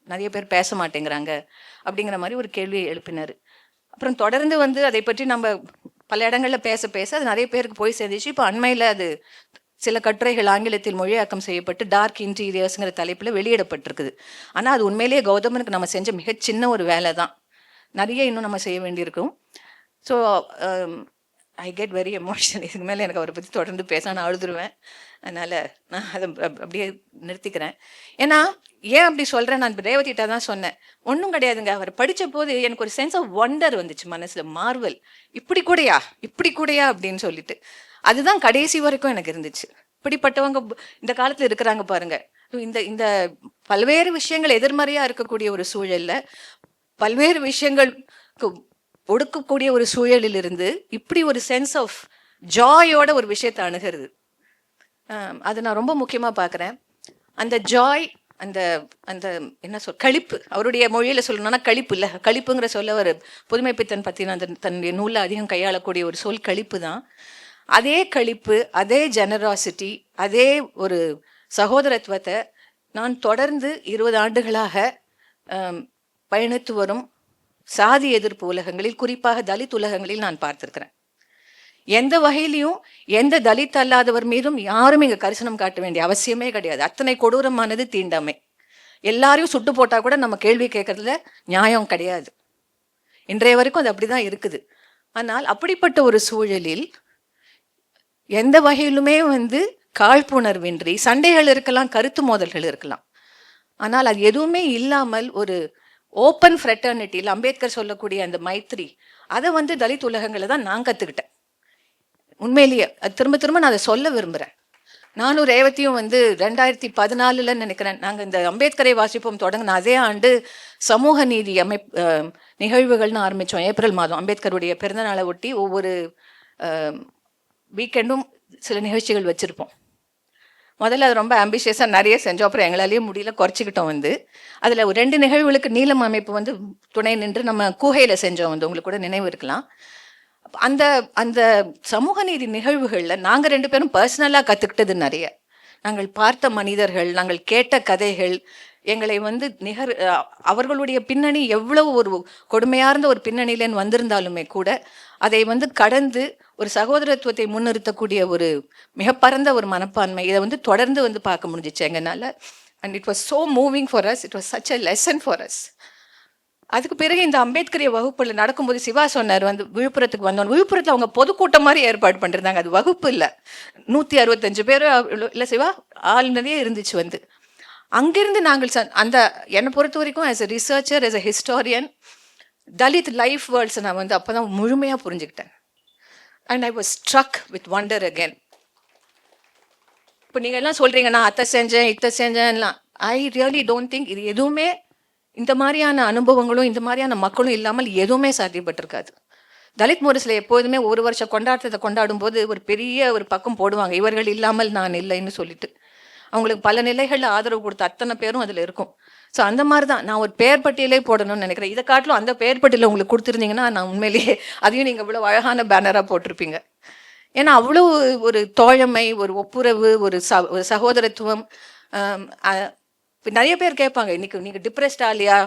நிறைய பேர் பேச மாட்டேங்கிறாங்க அப்படிங்கிற மாதிரி ஒரு கேள்வியை எழுப்பினார். அப்புறம் தொடர்ந்து வந்து அதை பற்றி நம்ம பல இடங்களில் பேச அது நிறைய பேருக்கு போய் சேர்ந்துச்சு. இப்போ அண்மையில் அது சில கட்டுரைகள் ஆங்கிலத்தில் மொழியாக்கம் செய்யப்பட்டு டார்க் இன்டீரியர்ஸ்ங்கிற தலைப்பில் வெளியிடப்பட்டிருக்குது. ஆனால் அது உண்மையிலேயே கௌதமனுக்கு நம்ம செஞ்ச மிக சின்ன ஒரு வேலை தான். நிறைய இன்னும் நம்ம செய்ய வேண்டியிருக்கும். So I get very emotional. இதுக்கு மேலே எனக்கு அவரை பற்றி தொடர்ந்து பேச நான் அழுதுருவேன். அதனால் நான் அதை அப்படியே நிறுத்திக்கிறேன். ஏன்னா ஏன் அப்படி சொல்கிறேன், நான் இப்போ ரேவதிட்ட தான் சொன்னேன், ஒன்றும் கிடையாதுங்க. அவர் படித்த போது எனக்கு ஒரு சென்ஸ் ஆஃப் ஒண்டர் வந்துச்சு மனசில், மார்வல், இப்படி கூடயா அப்படின்னு சொல்லிட்டு. அதுதான் கடைசி வரைக்கும் எனக்கு இருந்துச்சு. இப்படிப்பட்டவங்க இந்த காலத்தில் இருக்கிறாங்க பாருங்க. இந்த பல்வேறு விஷயங்கள் எதிர்மறையாக இருக்கக்கூடிய ஒரு சூழலில், பல்வேறு விஷயங்களுக்கு ஒடுக்கக்கூடிய ஒரு சூழலில் இருந்து இப்படி ஒரு சென்ஸ் ஆஃப் ஜாயோட ஒரு விஷயத்தை அணுகிறது. அது நான் ரொம்ப முக்கியமாக பார்க்குறேன். அந்த ஜாய், அந்த அந்த என்ன களிப்பு, அவருடைய மொழியில் சொல்லணும்னா களிப்பு இல்லை, களிப்புங்கிற சொல்ல ஒரு புதுமைப்பித்தன் பற்றின அந்த தன்னுடைய நூலில் அதிகம் கையாளக்கூடிய ஒரு சொல் களிப்பு தான். அதே களிப்பு, அதே ஜெனராசிட்டி, அதே ஒரு சகோதரத்துவத்தை நான் தொடர்ந்து 20 ஆண்டுகளாக பயணித்து வரும் சாதி எதிர்ப்பு உலகங்களில், குறிப்பாக தலித் உலகங்களில் நான் பார்த்திருக்கிறேன். எந்த வகையிலையும் எந்த தலித் அல்லாதவர் மீதும் யாரும் இங்க கரிசனம் காட்ட வேண்டிய அவசியமே கிடையாது. அத்தனை கொடூரமானது தீண்டாமை. எல்லாரையும் சுட்டு போட்டா கூட நம்ம கேள்வி கேட்கறதுல நியாயம் கிடையாது. இன்றைய வரைக்கும் அது அப்படிதான் இருக்குது. ஆனால் அப்படிப்பட்ட ஒரு சூழலில் எந்த வகையிலுமே காழ்ப்புணர்வின்றி சண்டைகள் இருக்கலாம், கருத்து மோதல்கள் இருக்கலாம், ஆனால் அது எதுவுமே இல்லாமல் ஒரு ஓப்பன் ஃப்ரெட்டர்னிட்டியில் அம்பேத்கர் சொல்லக்கூடிய அந்த மைத்ரி, அதை தலித் உலகங்களை தான் நான் கற்றுக்கிட்டேன். உண்மையிலேயே அது திரும்ப திரும்ப நான் அதை சொல்ல விரும்புகிறேன். நானும் ரேவதியும் 2014 நினைக்கிறேன், நாங்கள் இந்த அம்பேத்கரை வாசிப்போம் தொடங்கின அதே ஆண்டு சமூக நீதி நிகழ்வுகள்னு ஆரம்பித்தோம். ஏப்ரல் மாதம் அம்பேத்கருடைய பிறந்தநாளை ஒட்டி ஒவ்வொரு வீக்கெண்டும் சில நிகழ்ச்சிகள் வச்சுருப்போம். முதல்ல அது ரொம்ப ஆம்பிஷியஸாக நிறைய செஞ்சோம். அப்புறம் எங்களாலேயே முடியல, குறைச்சிக்கிட்டோம். அதில் 2 நிகழ்வுகளுக்கு நீலம் அமைப்பு துணை நின்று நம்ம கூகையில் செஞ்சோம். உங்களுக்கு கூட நினைவு இருக்கலாம். அந்த அந்த சமூக நீதி நிகழ்வுகளில் நாங்கள் 2 பேரும் பர்சனலாக கற்றுக்கிட்டது நிறைய. நாங்கள் பார்த்த மனிதர்கள், நாங்கள் கேட்ட கதைகள் எங்களை அவர்களுடைய பின்னணி எவ்வளவு ஒரு கொடுமையார்ந்த ஒரு பின்னணியிலேன்னு வந்திருந்தாலுமே கூட அதை கடந்து ஒரு சகோதரத்துவத்தை முன்னிறுத்தக்கூடிய ஒரு மிக பரந்த ஒரு மனப்பான்மை, இதை தொடர்ந்து பார்க்க முடிஞ்சிச்சு எங்கனால. And it was so moving for us, it was such a lesson for us. அதுக்கு பிறகு இந்த அம்பேத்கரிய வகுப்புல நடக்கும்போது சிவா சொன்னார், விழுப்புரத்துக்கு வந்தோம். விழுப்புரத்தில் அவங்க பொதுக்கூட்டம் மாதிரி ஏற்பாடு பண்ணிருந்தாங்க. அது வகுப்பு இல்லை, 165 பேர் இல்லை சிவா, ஆள் நிறைய இருந்துச்சு. அங்கிருந்து நாங்கள் என்னை பொறுத்த வரைக்கும் as a researcher, as a historian, Dalit life வேர்ல்ட்ஸை நான் அப்போதான் முழுமையாக புரிஞ்சுக்கிட்டேன். And I was struck with wonder again. இப்போ நீங்கள் எல்லாம் சொல்கிறீங்க நான் அத்தை செஞ்சேன் இத்தை செஞ்சேன்லாம். ஐ ரியலி டோன்ட் திங்க் இது எதுவுமே இந்த மாதிரியான அனுபவங்களும் இந்த மாதிரியான மக்களும் இல்லாமல் எதுவுமே சாத்தியப்பட்டிருக்காது. தலித் முரசில் எப்போதுமே ஒரு வருஷம் கொண்டாட்டத்தை கொண்டாடும் போது ஒரு பெரிய ஒரு பக்கம் போடுவாங்க, இவர்கள் இல்லாமல் நான் இல்லைன்னு சொல்லிட்டு. அவங்களுக்கு பல நிலைகளில் ஆதரவு கொடுத்த அத்தனை பேரும் அதில் இருக்கும். ஸோ அந்த மாதிரி தான் நான் ஒரு பெயர் பட்டியலே போடணும்னு நினைக்கிறேன். இதை காட்டிலும் அந்த பெயர் பட்டியலை உங்களுக்கு கொடுத்துருந்தீங்கன்னா நான் உண்மையிலேயே அதையும் நீங்கள் இவ்வளோ அழகான பேனராக போட்டிருப்பீங்க. ஏன்னா அவ்வளோ ஒரு தோழமை, ஒரு ஒப்புரவு, ஒரு சகோதரத்துவம். இப்போ நிறைய பேர் கேட்பாங்க, இன்னைக்கு நீங்கள் டிப்ரெஸ்டா இல்லையா,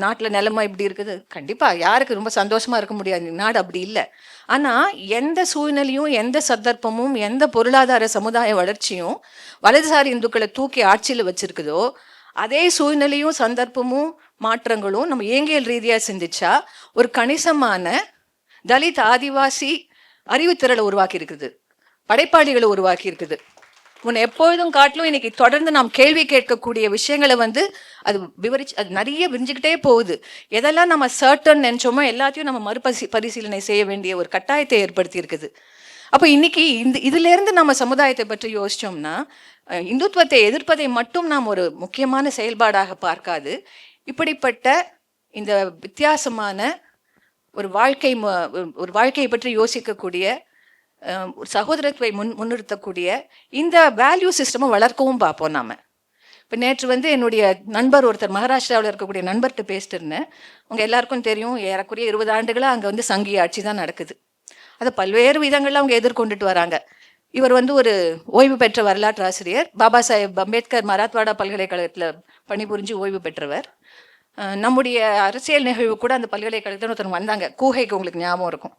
நாட்டில் நிலைமை இப்படி இருக்குது. கண்டிப்பாக யாருக்கு ரொம்ப சந்தோஷமாக இருக்க முடியாது, நாடு அப்படி இல்லை. ஆனால் எந்த சூழ்நிலையும், எந்த சந்தர்ப்பமும், எந்த பொருளாதார சமுதாய வளர்ச்சியும் வலதுசாரி இந்துக்களை தூக்கி ஆட்சியில் வச்சிருக்குதோ, அதே சூழ்நிலையும் சந்தர்ப்பமும் மாற்றங்களும் நம்ம இயங்கியல் ரீதியாக சிந்திச்சா ஒரு கணிசமான தலித் ஆதிவாசி அறிவுத்திறலை உருவாக்கி இருக்குது, படைப்பாளிகளை உருவாக்கி இருக்குது. முன்ன எப்பொழுதும் காட்டிலும் இன்னைக்கு தொடர்ந்து நாம் கேள்வி கேட்கக்கூடிய விஷயங்களை அது விவரிச்சு அது நிறைய விரிஞ்சுக்கிட்டே போகுது. எதெல்லாம் நம்ம சர்டன் நினைச்சோமோ எல்லாத்தையும் நம்ம பரிசீலனை செய்ய வேண்டிய ஒரு கட்டாயத்தை ஏற்படுத்தி இருக்குது. அப்போ இன்னைக்கு இதிலிருந்து நம்ம சமுதாயத்தை பற்றி யோசிச்சோம்னா, இந்துத்துவத்தை எதிர்ப்பதை மட்டும் நாம் ஒரு முக்கியமான செயல்பாடாக பார்க்காது, இப்படிப்பட்ட இந்த வித்தியாசமான ஒரு வாழ்க்கையை பற்றி யோசிக்கக்கூடிய, ஒரு சகோதரத்துவை முன்னிறுத்தக்கூடிய இந்த வேல்யூ சிஸ்டமை வளர்க்கவும் பார்ப்போம் நாம. இப்போ நேற்று என்னுடைய நண்பர் ஒருத்தர் மகாராஷ்டிராவில் இருக்கக்கூடிய நண்பர்கிட்ட பேசிட்டு இருந்தேன். அவங்க எல்லாருக்கும் தெரியும், ஏறக்குறைய 20 ஆண்டுகளாக அங்கே சங்கிய ஆட்சி தான் நடக்குது. அதை பல்வேறு விதங்களில் அவங்க எதிர்கொண்டுட்டு வராங்க. இவர் ஒரு ஓய்வு பெற்ற வரலாற்று ஆசிரியர், பாபா சாஹேப் அம்பேத்கர் மராத்வாடா பல்கலைக்கழகத்தில் பணிபுரிஞ்சு ஓய்வு பெற்றவர். நம்முடைய அரசியல் நிகழ்வு கூட அந்த பல்கலைக்கழகத்தில் ஒருத்தர் வந்தாங்க, கூகைக்கு உங்களுக்கு ஞாபகம் இருக்கும்,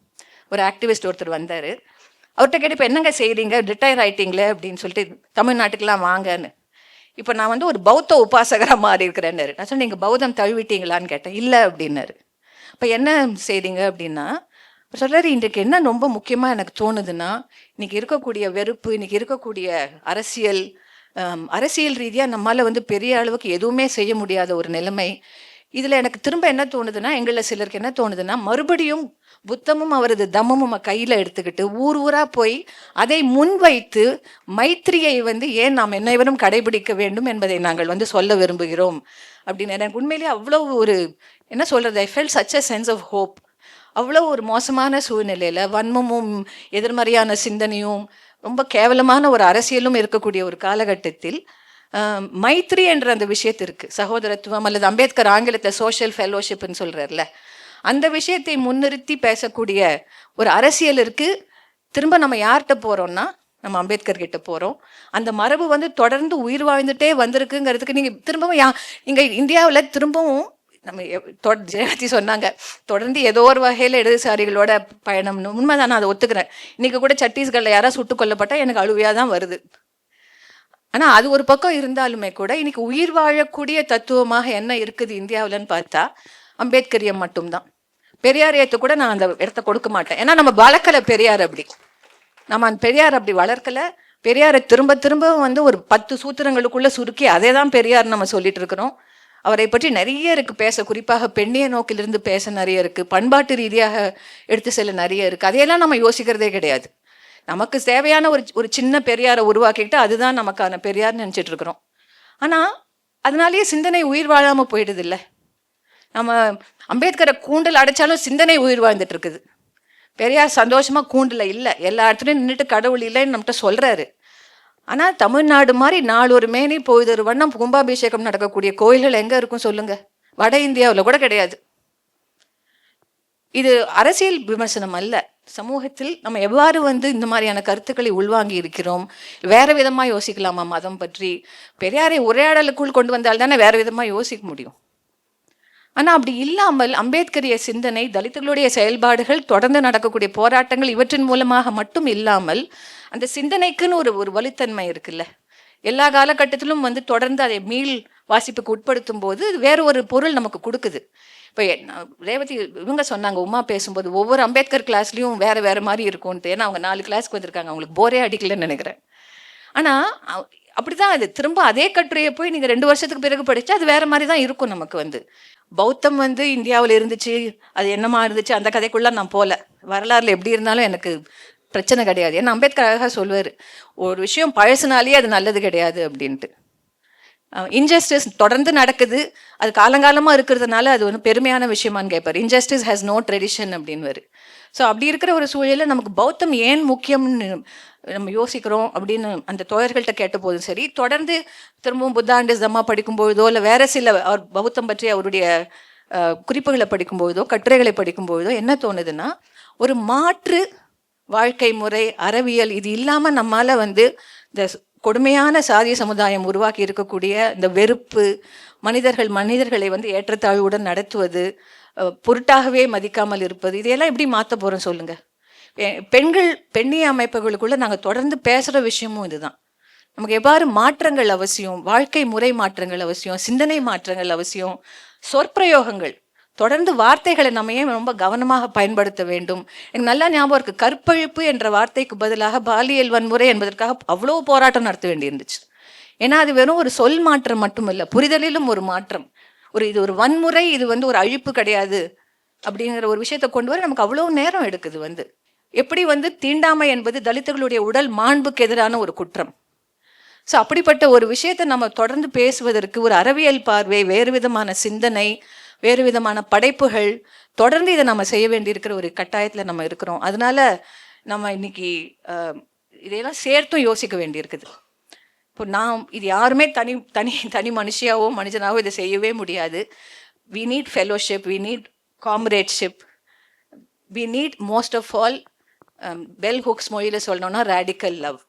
ஒரு ஆக்டிவிஸ்ட் ஒருத்தர் வந்தார். அவர்கிட்ட கேட்டு இப்போ என்னங்க செய்கிறீங்க, ரிட்டையர் ஆகிட்டீங்களே அப்படின்னு சொல்லிட்டு, தமிழ்நாட்டுக்கெலாம் வாங்கன்னு. இப்போ நான் ஒரு பௌத்த உபாசகராக மாறி இருக்கிறேன்னாரு. நான் சொன்னேன், நீங்கள் பௌத்தம் தழுவிட்டீங்களான்னு கேட்டேன். இல்லை அப்படின்னாரு. இப்போ என்ன செய்கிறீங்க அப்படின்னா சொல்கிறாரு, இன்றைக்கு என்ன ரொம்ப முக்கியமாக எனக்கு தோணுதுன்னா, இன்றைக்கி இருக்கக்கூடிய வெறுப்பு, இன்றைக்கி இருக்கக்கூடிய அரசியல் ரீதியாக நம்மளால் பெரிய அளவுக்கு எதுவுமே செய்ய முடியாத ஒரு நிலைமை. இதில் எனக்கு திரும்ப என்ன தோணுதுன்னா, எங்களில் சிலருக்கு என்ன தோணுதுன்னா, மறுபடியும் புத்தமும் அவரது தம்மமும் கையில் எடுத்துக்கிட்டு ஊர் ஊராக போய் அதை முன்வைத்து மைத்திரியை ஏன் நாம் என்னைவரும் கடைபிடிக்க வேண்டும் என்பதை நாங்கள் சொல்ல விரும்புகிறோம் அப்படின்னு. எனக்கு உண்மையிலேயே அவ்வளோ ஒரு என்ன சொல்கிறது, I felt such a sense of hope. அவ்வளோ ஒரு மோசமான சூழ்நிலையில் வன்மமும் எதிர்மறையான சிந்தனையும் ரொம்ப கேவலமான ஒரு அரசியலும் இருக்கக்கூடிய ஒரு காலகட்டத்தில் மைத்ரி என்ற அந்த விஷயத்திற்கு சகோதரத்துவம் அல்லது அம்பேத்கர் ஆங்கிலத்தை சோஷியல் ஃபெலோஷிப்னு சொல்கிறார்ல, அந்த விஷயத்தை முன்னிறுத்தி பேசக்கூடிய ஒரு அரசியலிற்கு திரும்ப நம்ம யார்கிட்ட போகிறோம்னா நம்ம அம்பேத்கர் கிட்ட போகிறோம். அந்த மரபு வந்து தொடர்ந்து உயிர் வாழ்ந்துட்டே வந்திருக்குங்கிறதுக்கு நீங்கள் திரும்பவும் நீங்கள் இந்தியாவில் திரும்பவும் நம்ம ஜெயலலிதா சொன்னாங்க தொடர்ந்து ஏதோ ஒரு வகையில் இடதுசாரிகளோட பயணம்னு. உண்மைதான், நான் அதை ஒத்துக்கிறேன். இன்றைக்கி கூட சத்தீஸ்கரில் யாராவது சுட்டு கொல்லப்பட்டால் எனக்கு அழுவையாக தான் வருது. ஆனால் அது ஒரு பக்கம் இருந்தாலுமே கூட இன்னைக்கு உயிர் வாழக்கூடிய தத்துவமாக என்ன இருக்குது இந்தியாவில்னு பார்த்தா அம்பேத்கரியம் மட்டும்தான். பெரியாரியத்தை கூட நான் அந்த இடத்த கொடுக்க மாட்டேன். ஏன்னா நம்ம வளர்க்கலை பெரியார் அப்படி, நம்ம அந்த பெரியார் அப்படி வளர்க்கலை. பெரியாரை திரும்ப திரும்ப வந்து ஒரு 10 சூத்திரங்களுக்குள்ளே சுருக்கி அதே தான் பெரியார் நம்ம சொல்லிட்டு இருக்கிறோம். அவரை பற்றி நிறைய இருக்குது பேச, குறிப்பாக பெண்ணிய நோக்கிலிருந்து பேச நிறைய இருக்குது, பண்பாட்டு ரீதியாக எடுத்து செல்ல நிறைய இருக்குது. அதையெல்லாம் நம்ம யோசிக்கிறதே கிடையாது. நமக்கு தேவையான ஒரு சின்ன பெரியாரை உருவாக்கிக்கிட்டு அதுதான் நமக்கான பெரியார்னு நினச்சிட்டு இருக்கிறோம். ஆனால் அதனாலேயே சிந்தனை உயிர் வாழாமல் போயிடுது இல்லை. நம்ம அம்பேத்கரை கூண்டில் அடைச்சாலும் சிந்தனை உயிர் வாழ்ந்துட்டு இருக்குது. பெரியார் சந்தோஷமாக கூண்டில் இல்லை, எல்லா இடத்துலையும் நின்றுட்டு கடவுள் இல்லைன்னு நம்மகிட்ட சொல்கிறாரு. ஆனால் தமிழ்நாடு மாதிரி நாளொரு மேனி பொழுதொரு வண்ணம் கும்பாபிஷேகம் நடக்கக்கூடிய கோயில்கள் எங்கே இருக்கும் சொல்லுங்க? வட இந்தியாவில் கூட கிடையாது. இது அரசியல் விமர்சனம் அல்ல. சமூகத்தில் நம்ம எவ்வாறு வந்து இந்த மாதிரியான கருத்துக்களை உள்வாங்கி இருக்கிறோம், வேற விதமாக யோசிக்கலாமா மதம் பற்றி? பெரியாரை உரையாடலுக்குள் கொண்டு வந்தால் தானே வேற விதமாக யோசிக்க முடியும். ஆனால் அப்படி இல்லாமல் அம்பேத்கரிய சிந்தனை, தலித்துகளுடைய செயல்பாடுகள், தொடர்ந்து நடக்கக்கூடிய போராட்டங்கள் இவற்றின் மூலமாக மட்டும் இல்லாமல் அந்த சிந்தனைக்குன்னு ஒரு வலுத்தன்மை இருக்குல்ல, எல்லா காலகட்டத்திலும் வந்து தொடர்ந்து அதை மீள் வாசிப்புக்கு உட்படுத்தும் போது வேற ஒரு பொருள் நமக்கு கொடுக்குது. இப்போ ரேவதி இவங்க சொன்னாங்க உமா பேசும்போது ஒவ்வொரு அம்பேத்கர் கிளாஸ்லையும் வேற மாதிரி இருக்கும்ன்ட்டு. ஏன்னா அவங்க 4 கிளாஸ்க்கு வந்திருக்காங்க, அவங்களுக்கு போரே அடிக்கலன்னு நினைக்கிறேன். ஆனால் அப்படிதான் அது திரும்ப அதே கட்டுரையை போய் நீங்கள் 2 வருஷத்துக்கு பிறகு படித்தா அது வேற மாதிரி தான் இருக்கும். நமக்கு வந்து பௌத்தம் வந்து இந்தியாவில் இருந்துச்சு, அது என்னமா இருந்துச்சு, அந்த கதைக்குள்ள நான் போகல. வரலாறுல எப்படி இருந்தாலும் எனக்கு பிரச்சனை கிடையாது. ஏன்னா அம்பேத்கர் அழகாக சொல்லுவார், ஒரு விஷயம் பழசுனாலே அது நல்லது கிடையாது அப்படின்ட்டு. இன்ஜஸ்டிஸ் தொடர்ந்து நடக்குது, அது காலங்காலமாக இருக்கிறதுனால அது வந்து பெருமையான விஷயமானு கேட்பார். இன்ஜஸ்டிஸ் ஹேஸ் நோ ட்ரெடிஷன் அப்படின்வார். ஸோ அப்படி இருக்கிற ஒரு சூழலில் நமக்கு பௌத்தம் ஏன் முக்கியம்னு நம்ம யோசிக்கிறோம் அப்படின்னு அந்த தோழர்கள்ட்ட கேட்ட போதும் சரி, தொடர்ந்து திரும்பவும் புத்தாண்டிசமாக படிக்கும்பொழுதோ இல்லை வேற சில அவர் பௌத்தம் பற்றி அவருடைய குறிப்புகளை படிக்கும்பொழுதோ கட்டுரைகளை படிக்கும்பொழுதோ என்ன தோணுதுன்னா, ஒரு மாற்று வாழ்க்கை முறை, அறவியல் இது இல்லாமல் நம்மால் வந்து இந்த கொடுமையான சாதிய சமுதாயம் உருவாக்கி இருக்கக்கூடிய இந்த வெறுப்பு, மனிதர்களை வந்து ஏற்றத்தாழ்வுடன் நடத்துவது, பொருட்டாகவே மதிக்காமல் இருப்பது, இதையெல்லாம் எப்படி மாற்ற போகிறோம் சொல்லுங்கள்? பெண்ணிய அமைப்புகளுக்குள்ளே நாங்கள் தொடர்ந்து பேசுகிற விஷயமும் இதுதான். நமக்கு எவ்வாறு மாற்றங்கள் அவசியம், வாழ்க்கை முறை மாற்றங்கள் அவசியம், சிந்தனை மாற்றங்கள் அவசியம், சொற்பிரயோகங்கள், தொடர்ந்து வார்த்தைகளை நம்ம ஏன் ரொம்ப கவனமாக பயன்படுத்த வேண்டும். எனக்கு நல்லா ஞாபகம் இருக்குது, கற்பழிப்பு என்ற வார்த்தைக்கு பதிலாக பாலியல் வன்முறை என்பதற்காக அவ்வளோ போராட்டம் நடத்த வேண்டியிருந்துச்சு. ஏன்னா அது வெறும் ஒரு சொல் மாற்றம் மட்டுமல்ல, புரிதலிலும் ஒரு மாற்றம். இது ஒரு வன்முறை, இது வந்து ஒரு அழிப்பு கிடையாது அப்படிங்கிற ஒரு விஷயத்தை கொண்டு வர நமக்கு அவ்வளோ நேரம் எடுக்குது. வந்து எப்படி வந்து தீண்டாமை என்பது தலித்துகளுடைய உடல் மாண்புக்கு எதிரான ஒரு குற்றம். ஸோ அப்படிப்பட்ட ஒரு விஷயத்தை நம்ம தொடர்ந்து பேசுவதற்கு ஒரு அறிவியல் பார்வை, வேறு விதமான சிந்தனை, வேறு விதமான படைப்புகள், தொடர்ந்து இதை நம்ம செய்ய வேண்டியிருக்கிற ஒரு கட்டாயத்தில் நம்ம இருக்கிறோம். அதனால நம்ம இன்னைக்கு இதையெல்லாம் சேர்த்தும் யோசிக்க வேண்டியிருக்குது. இப்போ இது யாருமே தனி தனி தனி மனுஷியாவோ மனுஷனாவோ இதை செய்யவே முடியாது. We need fellowship, we need comradeship, we need most of all bell hooks மொழியில் சொல்லணும்னா ரேடிக்கல் லவ்.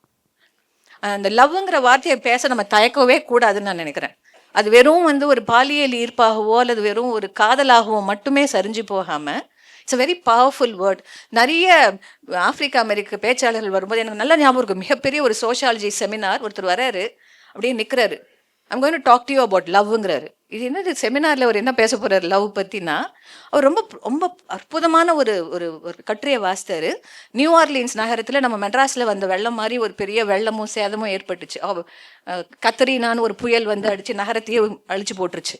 அந்த லவ்ங்கிற வார்த்தையை பேச நம்ம தயக்கவே கூடாதுன்னு நான் நினைக்கிறேன். அது வெறும் வந்து ஒரு பாலியல் ஈர்ப்பாகவோ அல்லது வெறும் ஒரு காதலாகவோ மட்டுமே சரிஞ்சு போகாமல், it's a very powerful word. நிறைய ஆப்பிரிக்கா அமெரிக்க பேச்சாளர்கள் வரும்போது எனக்கு நல்லா ஞாபகம் இருக்கும், மிகப்பெரிய ஒரு சோஷியாலஜி செமினார் ஒருத்தர் வராரு, அப்படியே நிற்கிறாரு, I'm going to talk to you about லவ்ங்கிறாரு. இது என்னது செமினாரில் அவர் என்ன பேச போகிறார் லவ் பற்றினா, அவர் ரொம்ப ரொம்ப அற்புதமான ஒரு ஒரு கட்டுரையை வாசித்தார். நியூ ஆர்லின்ஸ் நகரத்தில் நம்ம மெட்ராஸில் வந்த வெள்ளம் மாதிரி ஒரு பெரிய வெள்ளமும் சேதமும் ஏற்பட்டுச்சு. கத்தரினான்னு ஒரு புயல் வந்து அடித்து நகரத்தையே அழிச்சு போட்டுருச்சு.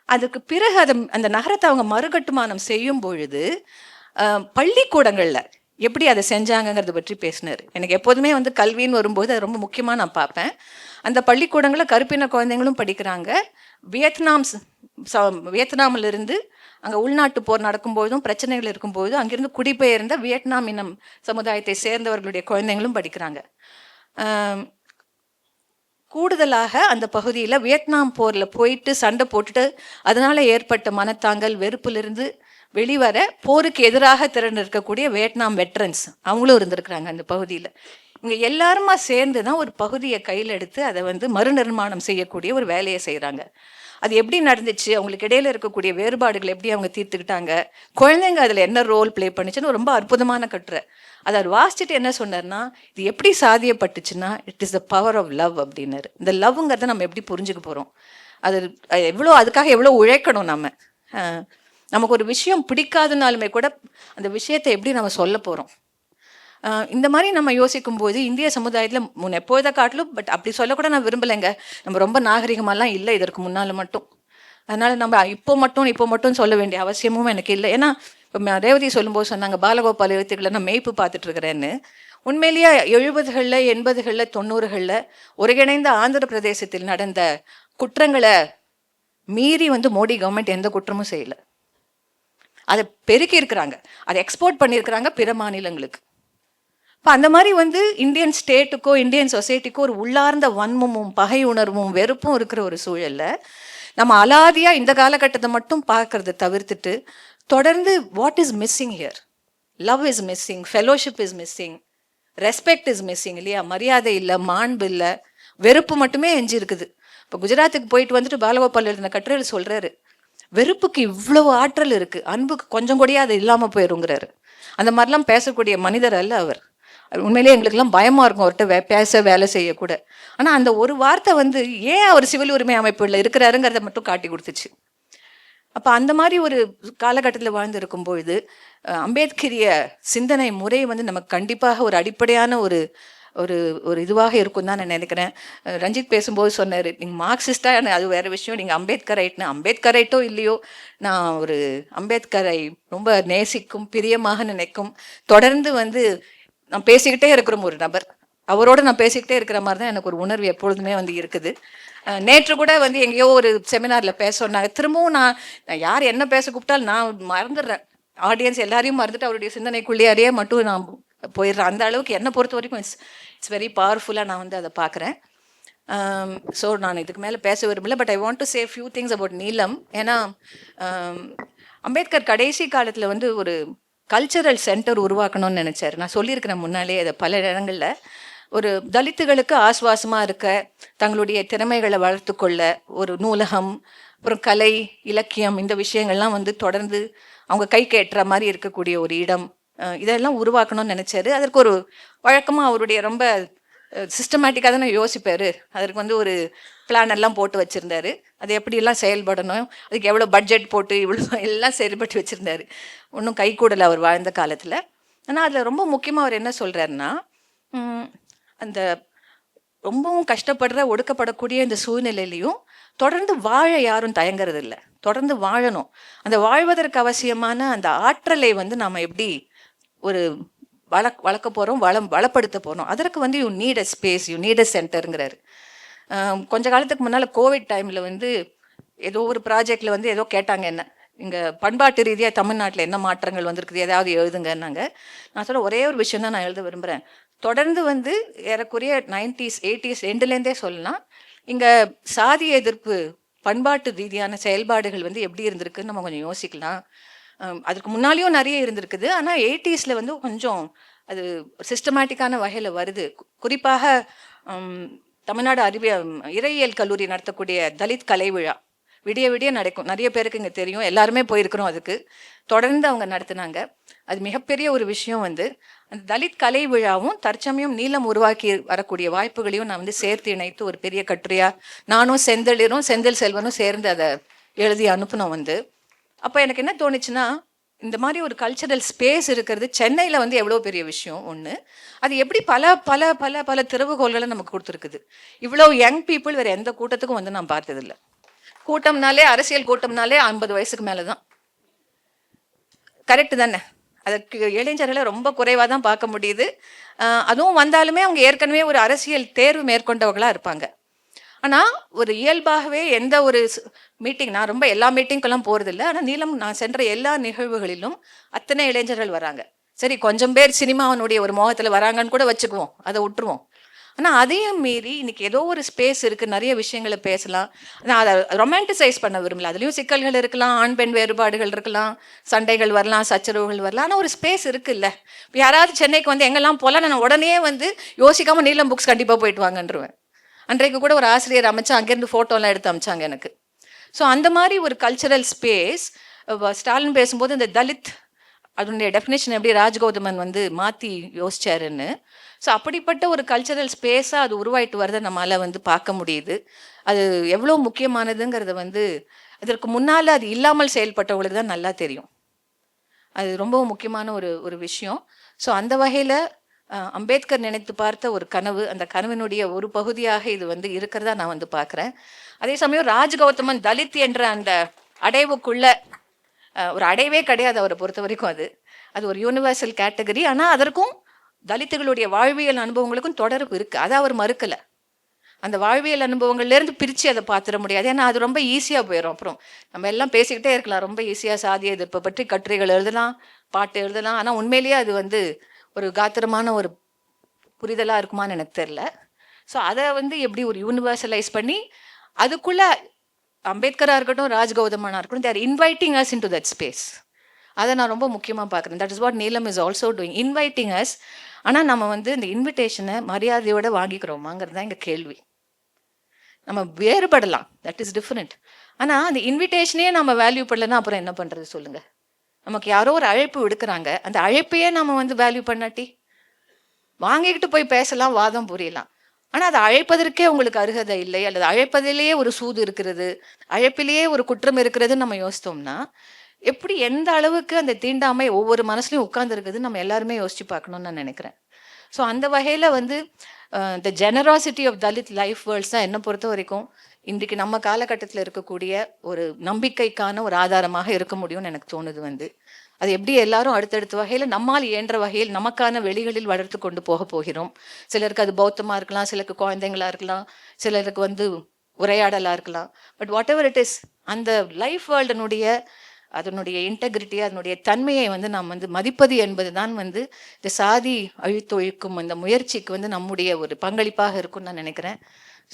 அதுக்கு பிறகு அந்த நகரத்தை அவங்க மறுகட்டுமானம் செய்யும் பொழுது பள்ளிக்கூடங்களில் எப்படி அதை செஞ்சாங்கங்கிறத பற்றி பேசினார். எனக்கு எப்போதுமே வந்து கல்வின்னு வரும்போது அது ரொம்ப முக்கியமாக நான் பார்ப்பேன். அந்த பள்ளிக்கூடங்களில் கருப்பின குழந்தைங்களும் படிக்கிறாங்க, வியட்நாம் வியட்நாமிலிருந்து அங்கே உள்நாட்டு போர் நடக்கும்போதும் பிரச்சனைகள் இருக்கும்போதும் அங்கிருந்து குடிபெயர்ந்த வியட்நாம் இனம் சமுதாயத்தை சேர்ந்தவர்களுடைய குழந்தைங்களும் படிக்கிறாங்க. கூடுதலாக அந்த பகுதியில் வியட்நாம் போரில் போயிட்டு சண்டை போட்டுட்டு அதனால் ஏற்பட்ட மனத்தாங்கல் வெறுப்பிலிருந்து வெளிவர போருக்கு எதிராக திரண்டு இருக்கக்கூடிய வியட்நாம் வெட்ரன்ஸ் அவங்களும் இருந்திருக்கிறாங்க அந்த பகுதியில். இவங்க எல்லாருமா சேர்ந்து தான் ஒரு பகுதியை கையில் எடுத்து அதை மறுநிர்மாணம் செய்யக்கூடிய ஒரு வேலையை செய்கிறாங்க. அது எப்படி நடந்துச்சு, அவங்களுக்கு இடையில இருக்கக்கூடிய வேறுபாடுகள் எப்படி அவங்க தீர்த்துக்கிட்டாங்க, குழந்தைங்க அதில் என்ன ரோல் ப்ளே பண்ணிச்சுன்னு ரொம்ப அற்புதமான கட்டுரை. அதை அவர் வாசிச்சுட்டு என்ன சொன்னார்னா, இது எப்படி சாத்தியப்பட்டுச்சுன்னா it is the power of love அப்படின்னாரு. இந்த லவ்ங்கிறத நம்ம எப்படி புரிஞ்சுக்க போகிறோம், அது எவ்வளோ அதுக்காக எவ்வளோ உழைக்கணும் நம்ம. நமக்கு ஒரு விஷயம் பிடிக்காதுனாலுமே கூட அந்த விஷயத்தை எப்படி நம்ம சொல்ல போகிறோம். இந்த மாதிரி நம்ம யோசிக்கும் போது இந்திய சமுதாயத்தில் எப்போதை காட்டிலும், பட் அப்படி சொல்லக்கூட நான் விரும்பலைங்க, நம்ம ரொம்ப நாகரிகமாலாம் இல்லை இதற்கு முன்னால் மட்டும். அதனால் நம்ம இப்போ மட்டும் சொல்ல வேண்டிய அவசியமும் எனக்கு இல்லை. ஏன்னா இப்போ ரேவதி சொல்லும்போது சொன்னாங்க பாலகோபால் எழுத்துக்களை நான் மெய்ப்பு பார்த்துட்ருக்கிறேன்னு. உண்மையிலேயே 70களில் 80களில் 90களில் ஒருங்கிணைந்த ஆந்திர பிரதேசத்தில் நடந்த குற்றங்களை மீறி மோடி கவர்மெண்ட் எந்த குற்றமும் செய்யலை. அதை பெருக்கி இருக்கிறாங்க, அதை எக்ஸ்போர்ட் பண்ணியிருக்கிறாங்க பிற மாநிலங்களுக்கு. இப்போ அந்த மாதிரி இந்தியன் ஸ்டேட்டுக்கோ இந்தியன் சொசைட்டிக்கோ ஒரு உள்ளார்ந்த வன்மமும் பகை உணர்வும் வெறுப்பும் இருக்கிற ஒரு சூழலில் நம்ம அலாதியாக இந்த காலகட்டத்தை மட்டும் பார்க்கறத தவிர்த்துட்டு தொடர்ந்து what is missing here, love is missing, fellowship is missing, respect is missing இல்லையா, மரியாதை இல்லை, மாண்பு இல்லை, வெறுப்பு மட்டுமே எஞ்சி இருக்குது. இப்போ குஜராத்துக்கு போயிட்டு பாலகோபால் எழுதின கட்டுரையில் சொல்கிறாரு, வெறுப்புக்கு இவ்வளவு ஆற்றல் இருக்குது, அன்புக்கு கொஞ்சம் கூடயே அது இல்லாமல் போயிருங்கிறாரு. அந்த மாதிரிலாம் பேசக்கூடிய மனிதர் அல்ல அவர். உண்மையிலேயே எங்களுக்கெல்லாம் பயமாக இருக்கும் அவர்கிட்ட பேச வேலை செய்யக்கூட. ஆனால் அந்த ஒரு வார்த்தை ஏன் அவர் சிவில் உரிமை அமைப்புகளில் இருக்கிறாருங்கிறத மட்டும் காட்டி கொடுத்துச்சு. அப்போ அந்த மாதிரி ஒரு காலகட்டத்தில் வாழ்ந்து இருக்கும்பொழுது அம்பேத்கரிய சிந்தனை முறை நமக்கு கண்டிப்பாக ஒரு அடிப்படையான ஒரு ஒரு ஒரு இதுவாக இருக்கும் தான் நான் நினைக்கிறேன். ரஞ்சித் பேசும்போது சொன்னார், நீங்கள் மார்க்சிஸ்டாக அது வேறு விஷயம், நீங்கள் அம்பேத்கரைட்டோ இல்லையோ, நான் ஒரு அம்பேத்கரை ரொம்ப நேசிக்கும் பிரியமாக நினைக்கும் தொடர்ந்து நான் பேசிக்கிட்டே இருக்கிற ஒரு நபர், அவரோட நான் பேசிக்கிட்டே இருக்கிற மாதிரி தான் எனக்கு ஒரு உணர்வு எப்பொழுதுமே இருக்குது. நேற்று கூட எங்கேயோ ஒரு செமினாரில் பேச சொன்னாங்க. திரும்பவும் நான் யார் என்ன பேச கூப்பிட்டாலும் நான் மறந்துடுறேன், ஆடியன்ஸ் எல்லாரையும் மறந்துட்டு அவருடைய சிந்தனைக்குள்ளேயே மட்டும் நான் போயிடுறேன். அந்த அளவுக்கு என்னை பொறுத்த வரைக்கும் இட்ஸ் வெரி பவர்ஃபுல்லாக நான் அதை பார்க்குறேன். ஸோ நான் இதுக்கு மேலே பேச விரும்பல, but I want to say few things about நீலம். ஏன்னா அம்பேத்கர் கடைசி காலத்தில் ஒரு கல்ச்சரல் சென்டர் உருவாக்கணும்னு நினச்சார். நான் சொல்லியிருக்கிறேன் முன்னாலே அதை பல இடங்களில். ஒரு தலித்துகளுக்கு ஆஸ்வாசமாக இருக்க, தங்களுடைய திறமைகளை வளர்த்து கொள்ள ஒரு நூலகம், அப்புறம் கலை இலக்கியம், இந்த விஷயங்கள்லாம் தொடர்ந்து அவங்க கைக்கு எட்டுற மாதிரி இருக்கக்கூடிய ஒரு இடம், இதெல்லாம் உருவாக்கணும்னு நினச்சாரு. அதற்கு ஒரு வழக்கமாக அவருடைய ரொம்ப சிஸ்டமேட்டிக்காக தானே யோசிப்பார். அதற்கு ஒரு பிளான் எல்லாம் போட்டு வச்சுருந்தாரு, அது எப்படியெல்லாம் செயல்படணும், அதுக்கு எவ்வளோ பட்ஜெட் போட்டு இவ்வளோ எல்லாம் செயல்பட்டு வச்சுருந்தாரு. ஒன்றும் கைகூடலை அவர் வாழ்ந்த காலத்தில். ஆனால் அதில் ரொம்ப முக்கியமாக அவர் என்ன சொல்கிறாருன்னா, அந்த ரொம்பவும் கஷ்டப்படுற ஒடுக்கப்படக்கூடிய இந்த சூழ்நிலையிலையும் தொடர்ந்து வாழ யாரும் தயங்குறது இல்லை, தொடர்ந்து வாழணும். அந்த வாழ்வதற்கு அவசியமான அந்த ஆற்றலை நாம் எப்படி ஒரு வளர்க்க போகிறோம், வளப்படுத்த போகிறோம், அதற்கு you need a space, you need a சென்டருங்கிறாரு. கொஞ்ச காலத்துக்கு முன்னால் கோவிட் டைமில் ஏதோ ஒரு ப்ராஜெக்டில் ஏதோ கேட்டாங்க என்ன, இங்கே பண்பாட்டு ரீதியாக தமிழ்நாட்டில் என்ன மாற்றங்கள் வந்திருக்குது, ஏதாவது எழுதுங்கன்னாங்க. நான் சொல்ல ஒரே ஒரு விஷயம் தான் நான் எழுத விரும்புகிறேன். தொடர்ந்து ஏறக்குறைய 90s 80s எண்டுலேருந்தே சொல்லலாம், இங்கே சாதி எதிர்ப்பு பண்பாட்டு ரீதியான செயல்பாடுகள் எப்படி இருந்திருக்குன்னு நம்ம கொஞ்சம் யோசிக்கலாம். அதுக்கு முன்னாலேயும் நிறைய இருந்திருக்குது, ஆனால் 80s கொஞ்சம் அது சிஸ்டமேட்டிக்கான வகையில் வருது. குறிப்பாக தமிழ்நாடு இறையியல் கல்லூரி நடத்தக்கூடிய தலித் கலை விழா விடிய விடிய நடக்கும், நிறைய பேருக்கு இங்கே தெரியும், எல்லாருமே போயிருக்கிறோம். அதுக்கு தொடர்ந்து அவங்க நடத்தினாங்க. அது மிகப்பெரிய ஒரு விஷயம். அந்த தலித் கலை விழாவும் தற்சமயம் நீலம் உருவாக்கி வரக்கூடிய வாய்ப்புகளையும் நான் சேர்த்து இணைத்து ஒரு பெரிய கட்டுரையாக நானும் செந்தில் செல்வனும் சேர்ந்து அதை எழுதி அனுப்பினோம். அப்போ எனக்கு என்ன தோணுச்சுன்னா, இந்த மாதிரி ஒரு கல்ச்சரல் ஸ்பேஸ் இருக்கிறது சென்னையில் எவ்வளோ பெரிய விஷயம். ஒன்று, அது எப்படி பல பல பல பல திறவுகோள்களை நமக்கு கொடுத்துருக்குது. இவ்வளோ யங் பீப்புள் வேறு எந்த கூட்டத்துக்கும் நான் பார்த்ததில்லை. கூட்டம்னாலே, அரசியல் கூட்டம்னாலே 50 வயசுக்கு மேலே தான். கரெக்டு தானே? அதற்கு இளைஞர்களை ரொம்ப குறைவாக தான் பார்க்க முடியுது. அதுவும் வந்தாலுமே அவங்க ஏற்கனவே ஒரு அரசியல் தேர்வு மேற்கொண்டவர்களாக இருப்பாங்க. ஆனால் ஒரு இயல்பாகவே எந்த ஒரு மீட்டிங், நான் ரொம்ப எல்லா மீட்டிங்கெல்லாம் போகிறதில்ல, ஆனால் நீலம் நான் சென்ற எல்லா நிகழ்வுகளிலும் அத்தனை இளைஞர்கள் வராங்க. சரி, கொஞ்சம் பேர் சினிமாவினுடைய ஒரு மோகத்தில் வராங்கன்னு கூட வச்சுக்குவோம், அதை விட்டுருவோம். ஆனால் அதையும் மீறி இன்னைக்கு ஏதோ ஒரு ஸ்பேஸ் இருக்குது, நிறைய விஷயங்களை பேசலாம். நான் அதை ரொமான்டிசைஸ் பண்ண விரும்பல. அதுலேயும் சிக்கல்கள் இருக்கலாம், ஆண் பெண் வேறுபாடுகள் இருக்கலாம், சண்டைகள் வரலாம், சச்சரவுகள் வரலாம். ஆனால் ஒரு ஸ்பேஸ் இருக்குல்ல. இப்போ யாராவது சென்னைக்கு வந்து எங்கெல்லாம் போகலாம், நான் உடனே வந்து யோசிக்காமல் நீலம் புக்ஸ் கண்டிப்பாக போயிட்டு வாங்கன்றுவேன். அன்றைக்கு கூட ஒரு ஆசிரியர் அமைச்சு அங்கேருந்து ஃபோட்டோலாம் எடுத்து அமைச்சாங்க எனக்கு. ஸோ அந்த மாதிரி ஒரு கல்ச்சரல் ஸ்பேஸ் ஸ்டாலின் பேசும்போது இந்த தலித் அதனுடைய டெஃபினேஷன் எப்படி ராஜ்கௌதமன் வந்து மாற்றி யோசிச்சாருன்னு. ஸோ அப்படிப்பட்ட ஒரு கல்ச்சரல் ஸ்பேஸாக அது உருவாயிட்டு வரதை நம்மளால் வந்து பார்க்க முடியுது. அது எவ்வளோ முக்கியமானதுங்கிறத வந்து அதற்கு முன்னால் அது இல்லாமல் செயல்பட்டவங்களுக்கு தான் நல்லா தெரியும். அது ரொம்ப முக்கியமான ஒரு விஷயம். ஸோ அந்த வகையில் அம்பேத்கர் நினைத்து பார்த்த ஒரு கனவு, அந்த கனவினுடைய ஒரு பகுதியாக இது வந்து இருக்கிறதா நான் வந்து பார்க்குறேன். அதே சமயம் ராஜ்கௌதமன் தலித் என்ற அந்த அடைவுக்குள்ள ஒரு அடைவே கிடையாது அவரை பொறுத்த வரைக்கும். அது ஒரு யூனிவர்சல் கேட்டகரி. ஆனால் அதற்கும் தலித்துகளுடைய வாழ்வியல் அனுபவங்களுக்கும் தொடர்பு இருக்குது. அதை அவர் மறுக்கலை. அந்த வாழ்வியல் அனுபவங்கள்லேருந்து பிரித்து அதை பார்த்துட முடியாது. ஏன்னா அது ரொம்ப ஈஸியாக போயிடும். அப்புறம் நம்ம எல்லாம் பேசிக்கிட்டே இருக்கலாம், ரொம்ப ஈஸியாக சாதிய எதிர்ப்பை பற்றி கட்டுரைகள் எழுதலாம், பாட்டு எழுதலாம். ஆனால் உண்மையிலேயே அது வந்து ஒரு காத்திரமான ஒரு புரிதலாக இருக்குமான்னு எனக்கு தெரில. ஸோ அதை வந்து எப்படி ஒரு யூனிவர்சலைஸ் பண்ணி அதுக்குள்ளே அம்பேத்கராக இருக்கட்டும், ராஜ்கௌதமனாக இருக்கட்டும், they're inviting us in to that space. அதை நான் ரொம்ப முக்கியமாக பார்க்குறேன். That is what Neelam is also doing, inviting us. ஆனால் நம்ம வந்து இந்த இன்விடேஷனை மரியாதையோடு வாங்கிக்கிறோமாங்கிறது தான் எங்கள் கேள்வி. நம்ம வேறுபடலாம், தட் இஸ் டிஃப்ரெண்ட். ஆனால் அந்த இன்விடேஷனே நம்ம வேல்யூ பண்ணலன்னா அப்புறம் என்ன பண்ணுறது சொல்லுங்கள்? நமக்கு யாரோ ஒரு அழைப்பு விடுக்கிறாங்க, அந்த அழைப்பையே நம்ம வந்து வேல்யூ பண்ணாட்டி வாங்கிக்கிட்டு போய் பேசலாம், வாதம் புரியலாம். ஆனால் அதை அழைப்பதற்கே உங்களுக்கு அருகதை இல்லை, அல்லது அழைப்பதிலேயே ஒரு சூது இருக்கிறது, அழைப்பிலேயே ஒரு குற்றம் இருக்கிறதுன்னு நம்ம யோசித்தோம்னா எப்படி, எந்த அளவுக்கு அந்த தீண்டாமை ஒவ்வொரு மனசுலையும் உட்கார்ந்துருக்குதுன்னு நம்ம எல்லாருமே யோசிச்சு பார்க்கணும்னு நான் நினைக்கிறேன். ஸோ அந்த வகையில் வந்து the generosity of Dalit life worlds தான் என்னை பொறுத்த வரைக்கும் இன்றைக்கு நம்ம காலகட்டத்தில் இருக்கக்கூடிய ஒரு நம்பிக்கைக்கான ஒரு ஆதாரமாக இருக்க முடியும்னு எனக்கு தோணுது. வந்து அது எப்படி எல்லாரும் அடுத்தடுத்த வகையில் நம்மால் இயன்ற வகையில் நமக்கான வெளிகளில் வளர்த்து கொண்டு போகிறோம். சிலருக்கு அது பௌத்தமாக இருக்கலாம், சிலருக்கு குழந்தைங்களாக இருக்கலாம், சிலருக்கு வந்து உரையாடலாக இருக்கலாம். But what ever it is, அந்த லைஃப் வேர்ல்டனுடைய அதனுடைய இன்டெகிரிட்டி, அதனுடைய தன்மையை வந்து நாம் வந்து மதிப்பது என்பது தான் வந்து இந்த சாதி அழித்தொழிக்கும் அந்த முயற்சிக்கு வந்து நம்முடைய ஒரு பங்களிப்பாக இருக்கும்னு நான் நினைக்கிறேன்.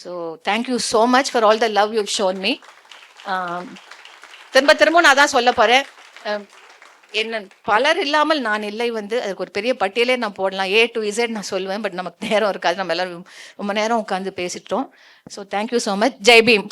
So thank you so much for all the love you shown me. திரும்ப நான் தான் சொல்ல போகிறேன், என்ன பலர் இல்லாமல் நான் இல்லை. வந்து அதுக்கு ஒரு பெரிய பட்டியலே நான் போடலாம், A to Z நான் சொல்லுவேன். பட் நமக்கு நேரம் இருக்காது, நம்ம எல்லாரும் ரொம்ப நேரம் உட்காந்து பேசிட்டோம். So thank you so much. Jai beam.